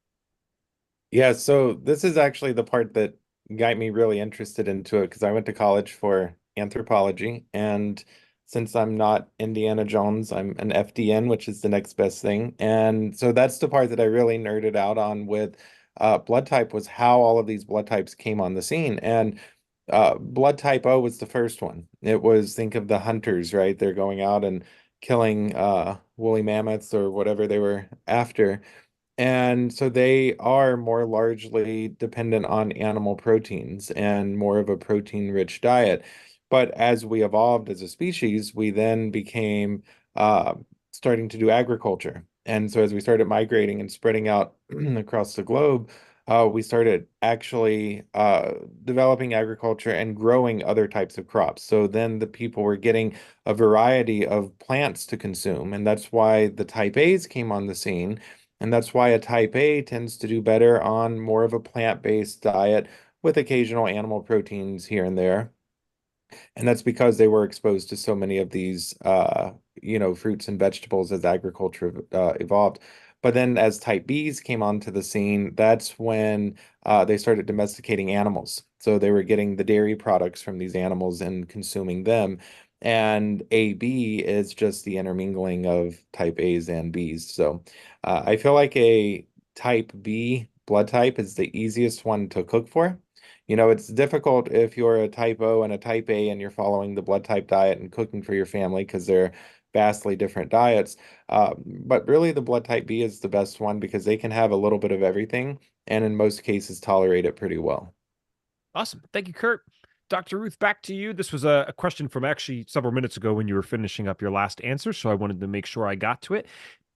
Yeah, so this is actually the part that got me really interested into it, because I went to college for anthropology, and since I'm not Indiana Jones, I'm an FDN, which is the next best thing. And so that's the part that I really nerded out on with blood type, was how all of these blood types came on the scene. And blood type O was the first one. It was, think of the hunters, right? They're going out and killing woolly mammoths or whatever they were after. And so they are more largely dependent on animal proteins and more of a protein-rich diet. But as we evolved as a species, we then became starting to do agriculture. And so as we started migrating and spreading out across the globe, we started actually developing agriculture and growing other types of crops. So then the people were getting a variety of plants to consume, and that's why the type A's came on the scene. And that's why a type A tends to do better on more of a plant-based diet with occasional animal proteins here and there. And that's because they were exposed to so many of these, fruits and vegetables as agriculture evolved. But then as type Bs came onto the scene, that's when they started domesticating animals. So they were getting the dairy products from these animals and consuming them. And AB is just the intermingling of type A's and Bs. So I feel like a type B blood type is the easiest one to cook for. It's difficult if you're a type O and a type A and you're following the blood type diet and cooking for your family because they're vastly different diets. But really, the blood type B is the best one because they can have a little bit of everything and in most cases tolerate it pretty well. Awesome. Thank you, Kurt. Dr. Ruth, back to you. This was a question from actually several minutes ago when you were finishing up your last answer, so I wanted to make sure I got to it.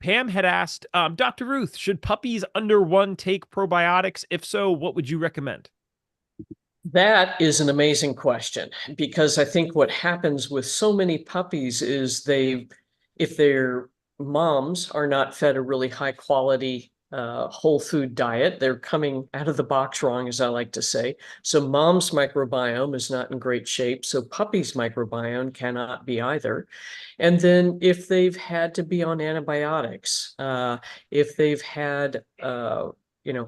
Pam had asked, Dr. Ruth, should puppies under 1 take probiotics? If so, what would you recommend? That is an amazing question, because I think what happens with so many puppies is if their moms are not fed a really high quality whole food diet, they're coming out of the box wrong, as I like to say. So mom's microbiome is not in great shape. So puppy's microbiome cannot be either. And then if they've had to be on antibiotics, if they've had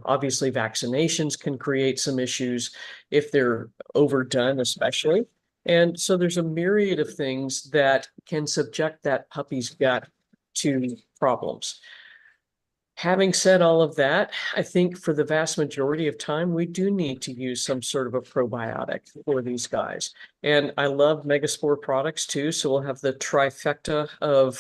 obviously vaccinations can create some issues if they're overdone, especially. And so there's a myriad of things that can subject that puppy's gut to problems. Having said all of that, I think for the vast majority of time, we do need to use some sort of a probiotic for these guys. And I love Megaspore products too. So we'll have the trifecta of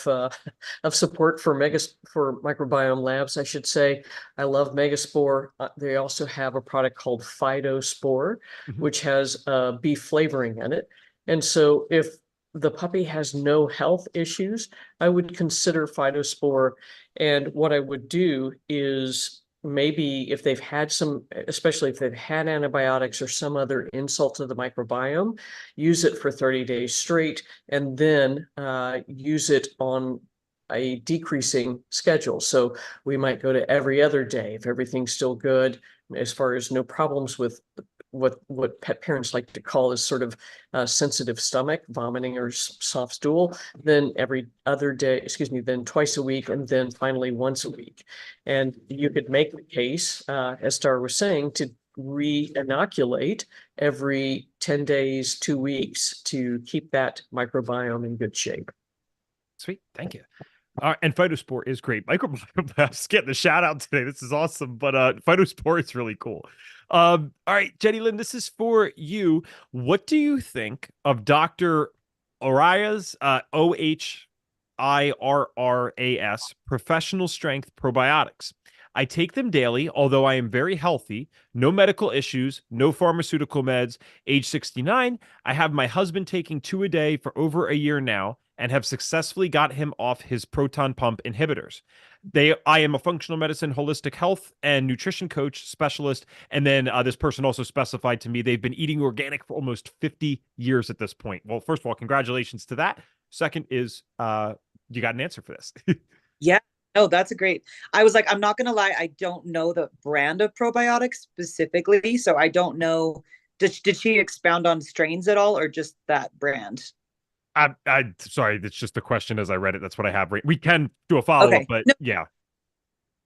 support for microbiome labs, I should say. I love Megaspore. They also have a product called Phytospore, which has beef flavoring in it. And so if the puppy has no health issues, I would consider Phytospore. And what I would do is maybe if they've had some, especially if they've had antibiotics or some other insult to the microbiome, use it for 30 days straight, and then use it on a decreasing schedule. So we might go to every other day if everything's still good, as far as no problems with what pet parents like to call is sort of sensitive stomach, vomiting or soft stool, then every other day, then twice a week, and then finally once a week. And you could make the case, as Star was saying, to re-inoculate every 10 days, 2 weeks to keep that microbiome in good shape. Sweet. Thank you. And Phytospore is great. Microbiome Labs getting the shout out today. This is awesome. But Phytospore is really cool. All right, Jenny Lynn, this is for you. What do you think of Dr. Ohhira's OHIRRAS professional strength probiotics? I take them daily, although I am very healthy, no medical issues, no pharmaceutical meds. Age 69, I have my husband taking 2 a day for over a year now and have successfully got him off his proton pump inhibitors. I am a functional medicine, holistic health, and nutrition coach specialist. And then this person also specified to me they've been eating organic for almost 50 years at this point. Well, first of all, congratulations to that. Second is, you got an answer for this? Yeah. Oh, that's a great. I was like, I'm not going to lie. I don't know the brand of probiotics specifically. So I don't know. Did she expound on strains at all or just that brand? I sorry, it's just a question as I read it. That's what I have. We can do a follow-up, Okay. but No. yeah.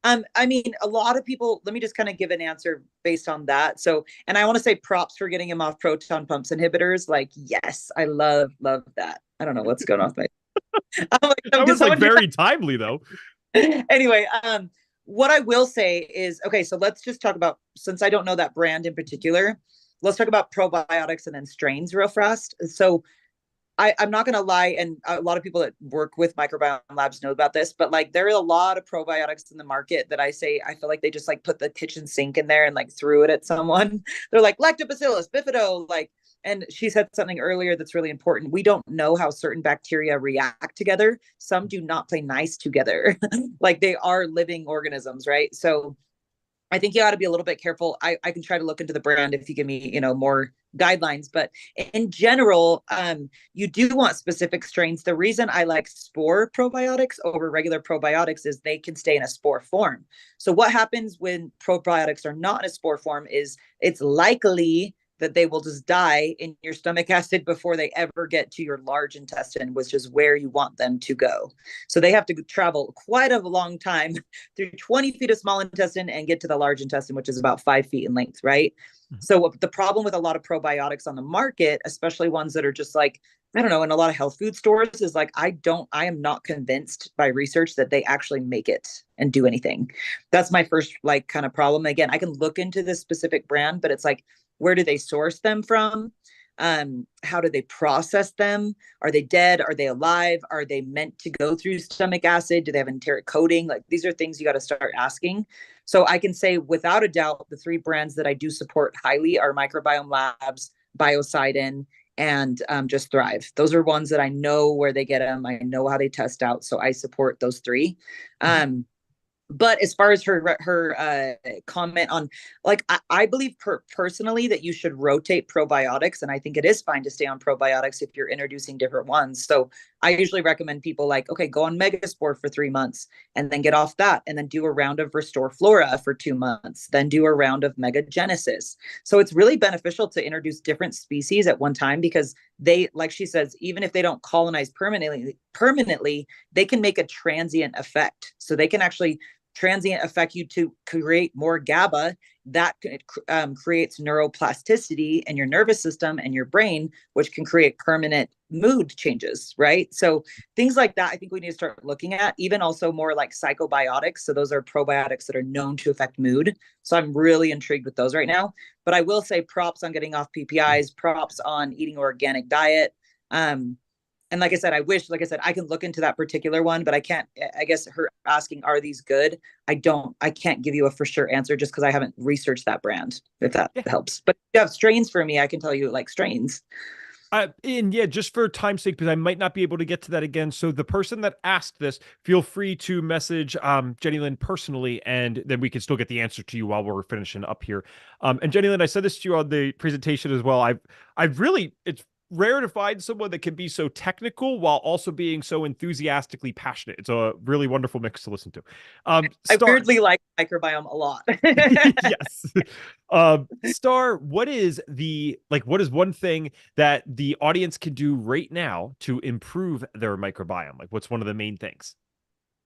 I mean, a lot of people, let me just kind of give an answer based on that. So, and I want to say props for getting him off proton pumps inhibitors. Like, yes, I love that. I don't know what's going on with my. That was like very timely though. Anyway, what I will say is, okay, so let's just talk about, since I don't know that brand in particular, let's talk about probiotics and then strains real fast. So I'm not going to lie, and a lot of people that work with microbiome labs know about this, but like there are a lot of probiotics in the market that I feel like they just like put the kitchen sink in there and like threw it at someone. They're like Lactobacillus, Bifido, like, and she said something earlier that's really important. We don't know how certain bacteria react together. Some do not play nice together. Like they are living organisms, right? So I think you ought to be a little bit careful. I can try to look into the brand if you give me, more guidelines, but in general, you do want specific strains. The reason I like spore probiotics over regular probiotics is they can stay in a spore form. So what happens when probiotics are not in a spore form is it's likely that they will just die in your stomach acid before they ever get to your large intestine, which is where you want them to go. So they have to travel quite a long time through 20 feet of small intestine and get to the large intestine, which is about 5 feet in length, right? So the problem with a lot of probiotics on the market, especially ones that are just like, I don't know, in a lot of health food stores, is like, I am not convinced by research that they actually make it and do anything. That's my first like kind of problem. Again, I can look into this specific brand, but it's like, where do they source them from? How do they process them? Are they dead? Are they alive? Are they meant to go through stomach acid? Do they have enteric coating? Like, these are things you got to start asking. So I can say without a doubt, the 3 brands that I do support highly are Microbiome Labs, Biocidin, and Just Thrive. Those are ones that I know where they get them. I know how they test out. So I support those 3. But as far as her comment on, like, I believe personally that you should rotate probiotics, and I think it is fine to stay on probiotics if you're introducing different ones. So I usually recommend people like, okay, go on Megaspore for 3 months and then get off that, and then do a round of Restore Flora for 2 months, then do a round of Mega Genesis. So it's really beneficial to introduce different species at one time, because they, like she says, even if they don't colonize permanently, they can make a transient effect. So they can actually transient affect you to create more GABA that creates neuroplasticity in your nervous system and your brain, which can create permanent mood changes, right? So things like that, I think we need to start looking at, even also more like psychobiotics. So those are probiotics that are known to affect mood. So I'm really intrigued with those right now. But I will say props on getting off PPIs, props on eating organic diet. And like I said, I can look into that particular one, but I can't, I guess her asking, are these good? I can't give you a for sure answer just because I haven't researched that brand, if that helps. But if you have strains for me, I can tell you like strains. And yeah, just for time's sake, because I might not be able to get to that again. So the person that asked this, feel free to message Jenny Lynn personally, and then we can still get the answer to you while we're finishing up here. And Jenny Lynn, I said this to you on the presentation as well. I've really, it's rare to find someone that can be so technical while also being so enthusiastically passionate. It's a really wonderful mix to listen to. I weirdly like microbiome a lot. Yes. Star, what is one thing that the audience can do right now to improve their microbiome? Like, what's one of the main things?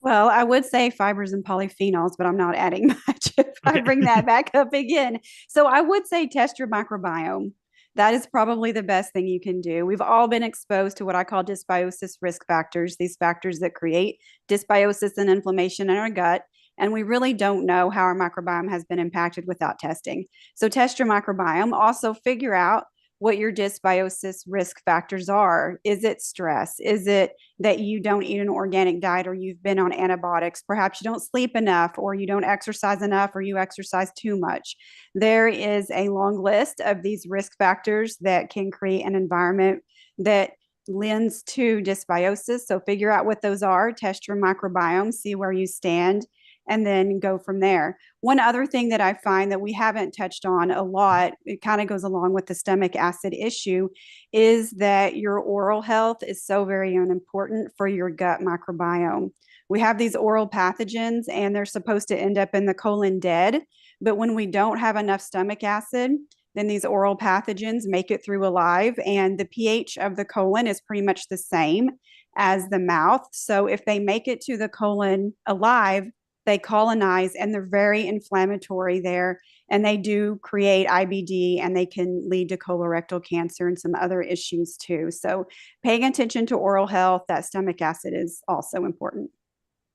Well, I would say fibers and polyphenols, but I'm not adding much if I bring that back up again. So I would say test your microbiome. That is probably the best thing you can do. We've all been exposed to what I call dysbiosis risk factors, these factors that create dysbiosis and inflammation in our gut. And we really don't know how our microbiome has been impacted without testing. So test your microbiome. Also figure out what your dysbiosis risk factors are. Is it stress? Is it that you don't eat an organic diet, or you've been on antibiotics? Perhaps you don't sleep enough, or you don't exercise enough, or you exercise too much. There is a long list of these risk factors that can create an environment that lends to dysbiosis. So figure out what those are, test your microbiome, see where you stand, and then go from there. One other thing that I find that we haven't touched on a lot, it kind of goes along with the stomach acid issue, is that your oral health is so very important for your gut microbiome. We have these oral pathogens and they're supposed to end up in the colon dead, but when we don't have enough stomach acid, then these oral pathogens make it through alive, and the pH of the colon is pretty much the same as the mouth. So if they make it to the colon alive, they colonize and they're very inflammatory there, and they do create IBD, and they can lead to colorectal cancer and some other issues too. So paying attention to oral health, that stomach acid is also important.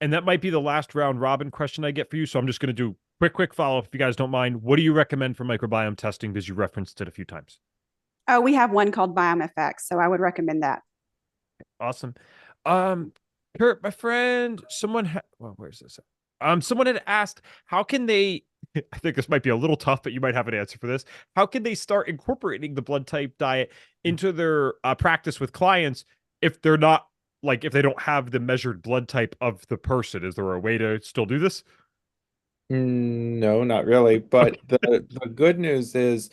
And that might be the last round robin question I get for you. So I'm just going to do quick follow-up if you guys don't mind. What do you recommend for microbiome testing? Because you referenced it a few times. Oh, we have one called BiomeFX, so I would recommend that. Awesome. Kurt, my friend, where's this? Someone had asked, how can they, I think this might be a little tough, but you might have an answer for this. How can they start incorporating the blood type diet into their practice with clients if they're not, like, if they don't have the measured blood type of the person? Is there a way to still do this? No, not really. But the good news is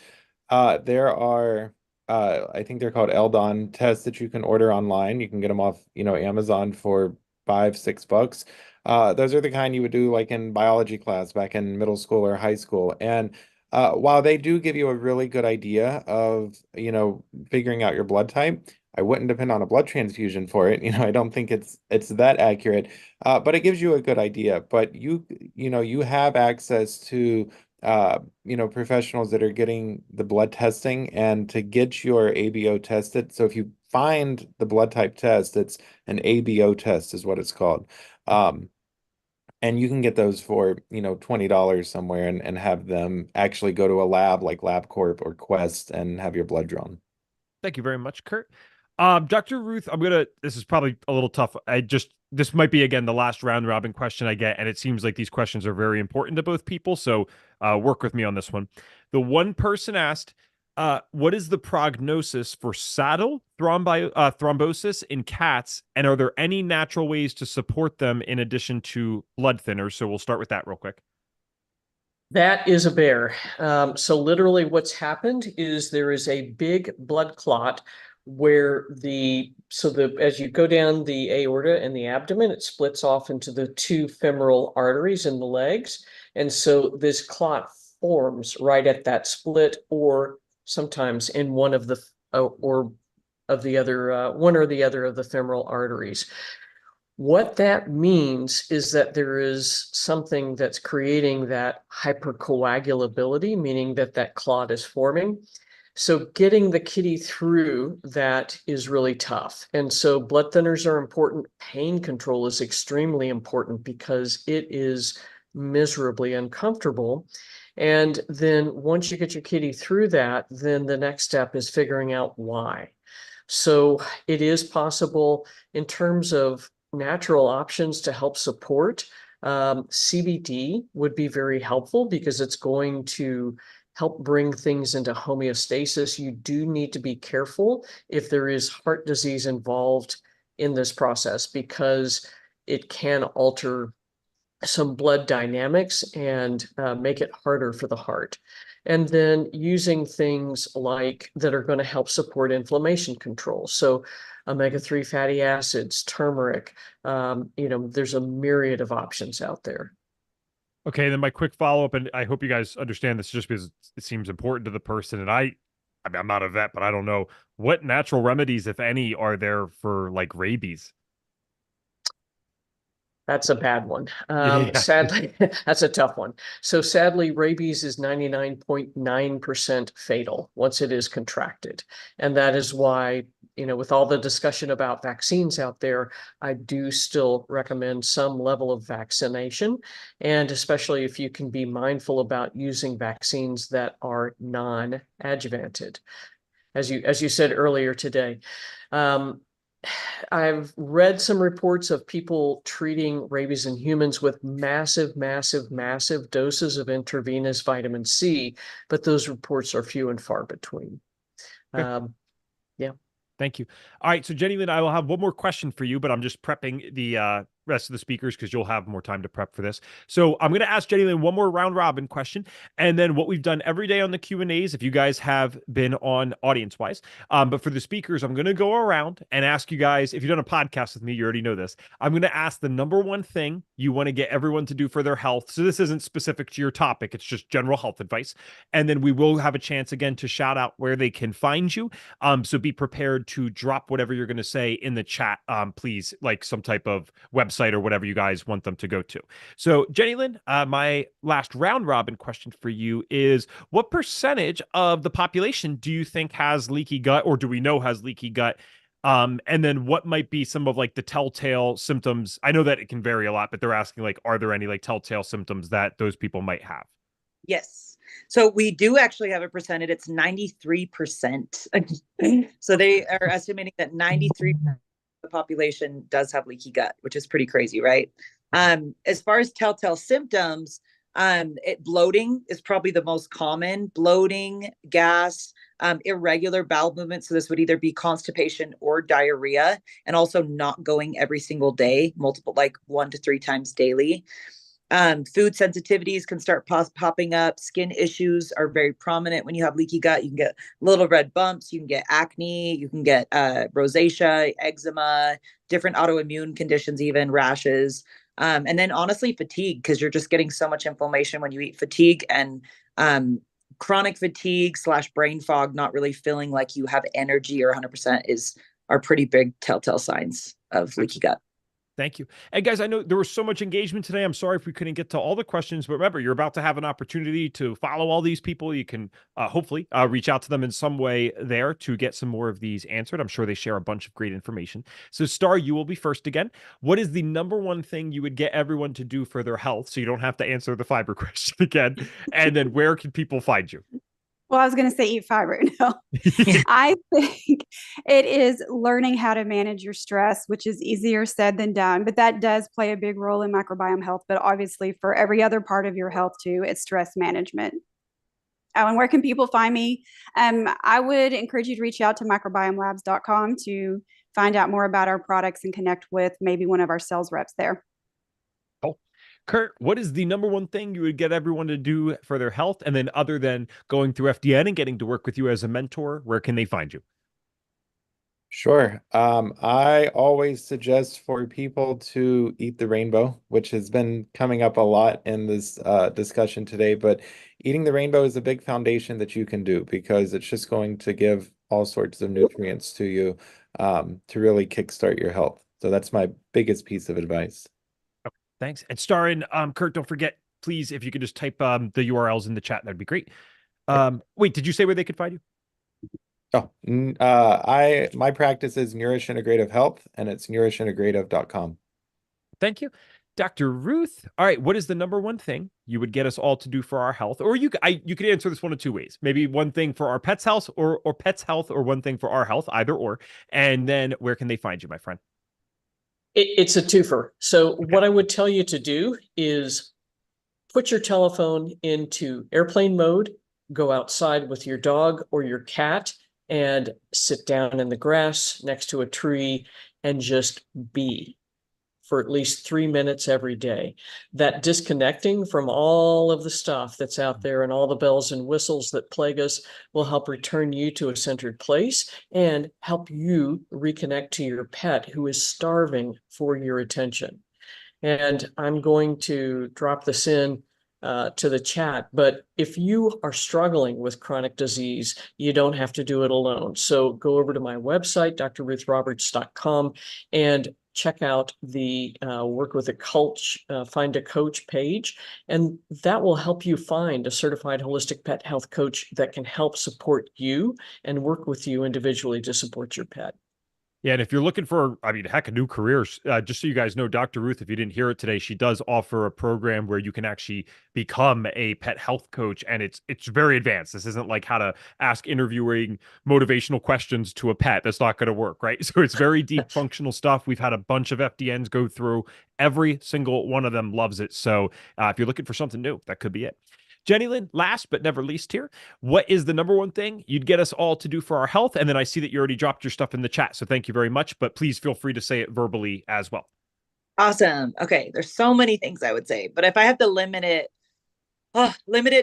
there are I think they're called Eldon tests that you can order online. You can get them off, Amazon for 5, $6. Those are the kind you would do like in biology class back in middle school or high school. And while they do give you a really good idea of, figuring out your blood type, I wouldn't depend on a blood transfusion for it. I don't think it's that accurate. But it gives you a good idea. But you have access to professionals that are getting the blood testing and to get your ABO tested. So if you find the blood type test, it's an ABO test is what it's called. Um, and you can get those for, $20 somewhere and have them actually go to a lab like LabCorp or Quest and have your blood drawn. Thank you very much, Kurt. Dr. Ruth, this is probably a little tough. This might be again the last round robin question I get, and it seems like these questions are very important to both people. So work with me on this one. The one person asked, what is the prognosis for saddle thrombosis in cats, and are there any natural ways to support them in addition to blood thinners? So we'll start with that real quick. That is a bear. So literally what's happened is there is a big blood clot where as you go down the aorta and the abdomen, it splits off into the two femoral arteries in the legs. And so this clot forms right at that split, or sometimes in one or the other of the femoral arteries. What that means is that there is something that's creating that hypercoagulability, meaning that clot is forming. So getting the kitty through that is really tough. And so blood thinners are important. Pain control is extremely important because it is miserably uncomfortable. And then once you get your kitty through that, then the next step is figuring out why. So it is possible in terms of natural options to help support. CBD would be very helpful because it's going to help bring things into homeostasis. You do need to be careful if there is heart disease involved in this process, because it can alter some blood dynamics and make it harder for the heart. And then using things like that are going to help support inflammation control. So omega-3 fatty acids, turmeric, there's a myriad of options out there. Okay, then my quick follow-up, and I hope you guys understand this just because it seems important to the person, and I mean, I'm not a vet, but I don't know what natural remedies, if any, are there for like rabies. That's a bad one. Yeah. Sadly, that's a tough one. So sadly, rabies is 99.9% fatal once it is contracted. And that is why, with all the discussion about vaccines out there, I do still recommend some level of vaccination. And especially if you can be mindful about using vaccines that are non-adjuvanted. As you said earlier today, I've read some reports of people treating rabies in humans with massive, massive, massive doses of intravenous vitamin C, but those reports are few and far between. Yeah. Thank you. All right, so Jenny Lynn, I will have one more question for you, but I'm just prepping the rest of the speakers because you'll have more time to prep for this. So I'm going to ask Jenny Lynn one more round robin question, and then what we've done every day on the Q&As, if you guys have been on audience-wise. But for the speakers, I'm going to go around and ask you guys, if you've done a podcast with me, you already know this. I'm going to ask the number one thing you want to get everyone to do for their health. So this isn't specific to your topic. It's just general health advice. And then we will have a chance again to shout out where they can find you. So be prepared to drop whatever you're going to say in the chat, please, like some type of website or whatever you guys want them to go to. So Jenny Lynn, my last round robin question for you is, what percentage of the population do you think has leaky gut, or do we know has leaky gut? And then what might be some of like the telltale symptoms? I know that it can vary a lot, but they're asking like, are there any like telltale symptoms that those people might have? Yes. So we do actually have a percentage. It's 93%. So they are estimating that 93% of the population does have leaky gut, which is pretty crazy, right? As far as telltale symptoms, bloating is probably the most common. Bloating, gas, irregular bowel movement. So this would either be constipation or diarrhea, and also not going every single day, like 1 to 3 times daily. Food sensitivities can start popping up. Skin issues are very prominent when you have leaky gut. You can get little red bumps, you can get acne, you can get rosacea, eczema, different autoimmune conditions, even rashes. And then honestly, fatigue, because you're just getting so much inflammation when you eat. Fatigue and chronic fatigue / brain fog, not really feeling like you have energy or 100% are pretty big telltale signs of leaky gut. Thank you. And guys, I know there was so much engagement today. I'm sorry if we couldn't get to all the questions, but remember, you're about to have an opportunity to follow all these people. You can hopefully reach out to them in some way there to get some more of these answered. I'm sure they share a bunch of great information. So Star, you will be first again. What is the number one thing you would get everyone to do for their health? So you don't have to answer the fiber question again. And then where can people find you? Well, I was going to say eat fiber. No, I think it is learning how to manage your stress, which is easier said than done, but that does play a big role in microbiome health. But obviously for every other part of your health too, it's stress management. Oh, and where can people find me? I would encourage you to reach out to microbiomelabs.com to find out more about our products and connect with maybe one of our sales reps there. Kurt, what is the number one thing you would get everyone to do for their health? And then other than going through FDN and getting to work with you as a mentor, where can they find you? Sure. I always suggest for people to eat the rainbow, which has been coming up a lot in this discussion today, but eating the rainbow is a big foundation that you can do because it's just going to give all sorts of nutrients to you to really kickstart your health. So that's my biggest piece of advice. Thanks. And Star and Kurt, don't forget, please, if you could just type the URLs in the chat, that'd be great. Wait, did you say where they could find you? Oh, my practice is Nourish Integrative Health, and it's nourishintegrative.com. Thank you. Dr. Ruth, all right, what is the number one thing you would get us all to do for our health? Or you could answer this one of two ways. Maybe one thing for our pet's health or pet's health, or one thing for our health, either or. And then where can they find you, my friend? It's a twofer. So what I would tell you to do is put your telephone into airplane mode, go outside with your dog or your cat, and sit down in the grass next to a tree and just be for at least 3 minutes every day. That disconnecting from all of the stuff that's out there and all the bells and whistles that plague us will help return you to a centered place and help you reconnect to your pet who is starving for your attention. And I'm going to drop this in to the chat, but if you are struggling with chronic disease, you don't have to do it alone. So go over to my website, drruthroberts.com, and check out the Work with a Coach, Find a Coach page, and that will help you find a certified holistic pet health coach that can help support you and work with you individually to support your pet. Yeah, and if you're looking for, I mean, heck, a new career, just so you guys know, Dr. Ruth, if you didn't hear it today, she does offer a program where you can actually become a pet health coach, and it's very advanced. This isn't like how to ask interviewing motivational questions to a pet. That's not going to work, right? So it's very deep functional stuff. We've had a bunch of FDNs go through. Every single one of them loves it. So if you're looking for something new, that could be it. Jenny Lynn, last but never least here, what is the number one thing you'd get us all to do for our health? And then I see that you already dropped your stuff in the chat, so thank you very much, but please feel free to say it verbally as well. Awesome. Okay, there's so many things I would say, but if I have to limit it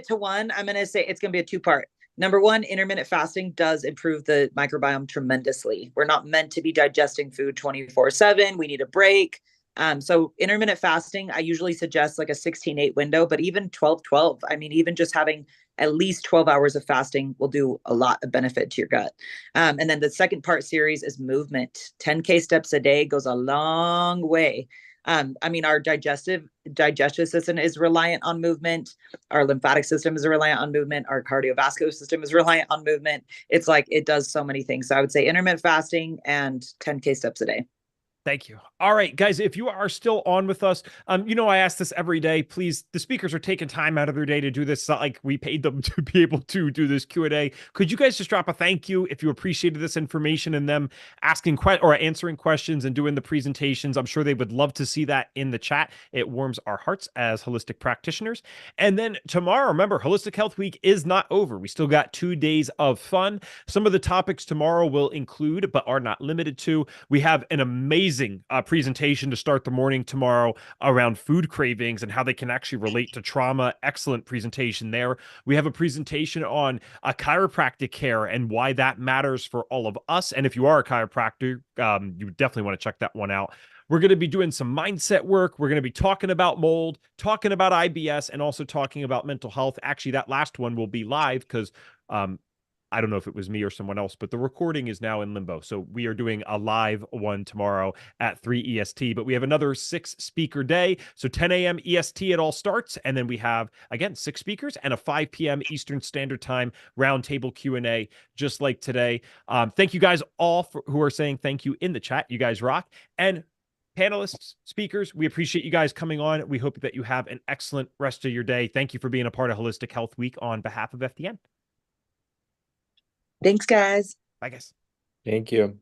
to one, I'm going to say it's going to be a two-part. Number one, intermittent fasting does improve the microbiome tremendously. We're not meant to be digesting food 24/7. We need a break. So intermittent fasting, I usually suggest like a 16-8 window, but even 12-12. I mean, even just having at least 12 hours of fasting will do a lot of benefit to your gut. And then the second part series is movement. 10K steps a day goes a long way. I mean, our digestive system is reliant on movement. Our lymphatic system is reliant on movement. Our cardiovascular system is reliant on movement. It's like, it does so many things. So I would say intermittent fasting and 10K steps a day. Thank you. All right, guys, if you are still on with us, you know, I ask this every day, please, the speakers are taking time out of their day to do this. It's not like we paid them to be able to do this Q&A. Could you guys just drop a thank you if you appreciated this information and them asking or answering questions and doing the presentations? I'm sure they would love to see that in the chat. It warms our hearts as holistic practitioners. And then tomorrow, remember, Holistic Health Week is not over. We still got 2 days of fun. Some of the topics tomorrow will include, but are not limited to, we have an amazing presentation to start the morning tomorrow around food cravings and how they can actually relate to trauma. Excellent presentation there. We have a presentation on chiropractic care and why that matters for all of us. And if you are a chiropractor, you definitely want to check that one out. We're going to be doing some mindset work. We're going to be talking about mold, talking about IBS, and also talking about mental health. Actually, that last one will be live because I don't know if it was me or someone else, but the recording is now in limbo. So we are doing a live one tomorrow at 3 EST, but we have another 6 speaker day. So 10 a.m. EST, it all starts. And then we have, again, 6 speakers and a 5 p.m. Eastern Standard Time roundtable Q&A, just like today. Thank you guys all who are saying thank you in the chat. You guys rock. And panelists, speakers, we appreciate you guys coming on. We hope that you have an excellent rest of your day. Thank you for being a part of Holistic Health Week on behalf of FDN. Thanks, guys. Bye, guys. Thank you.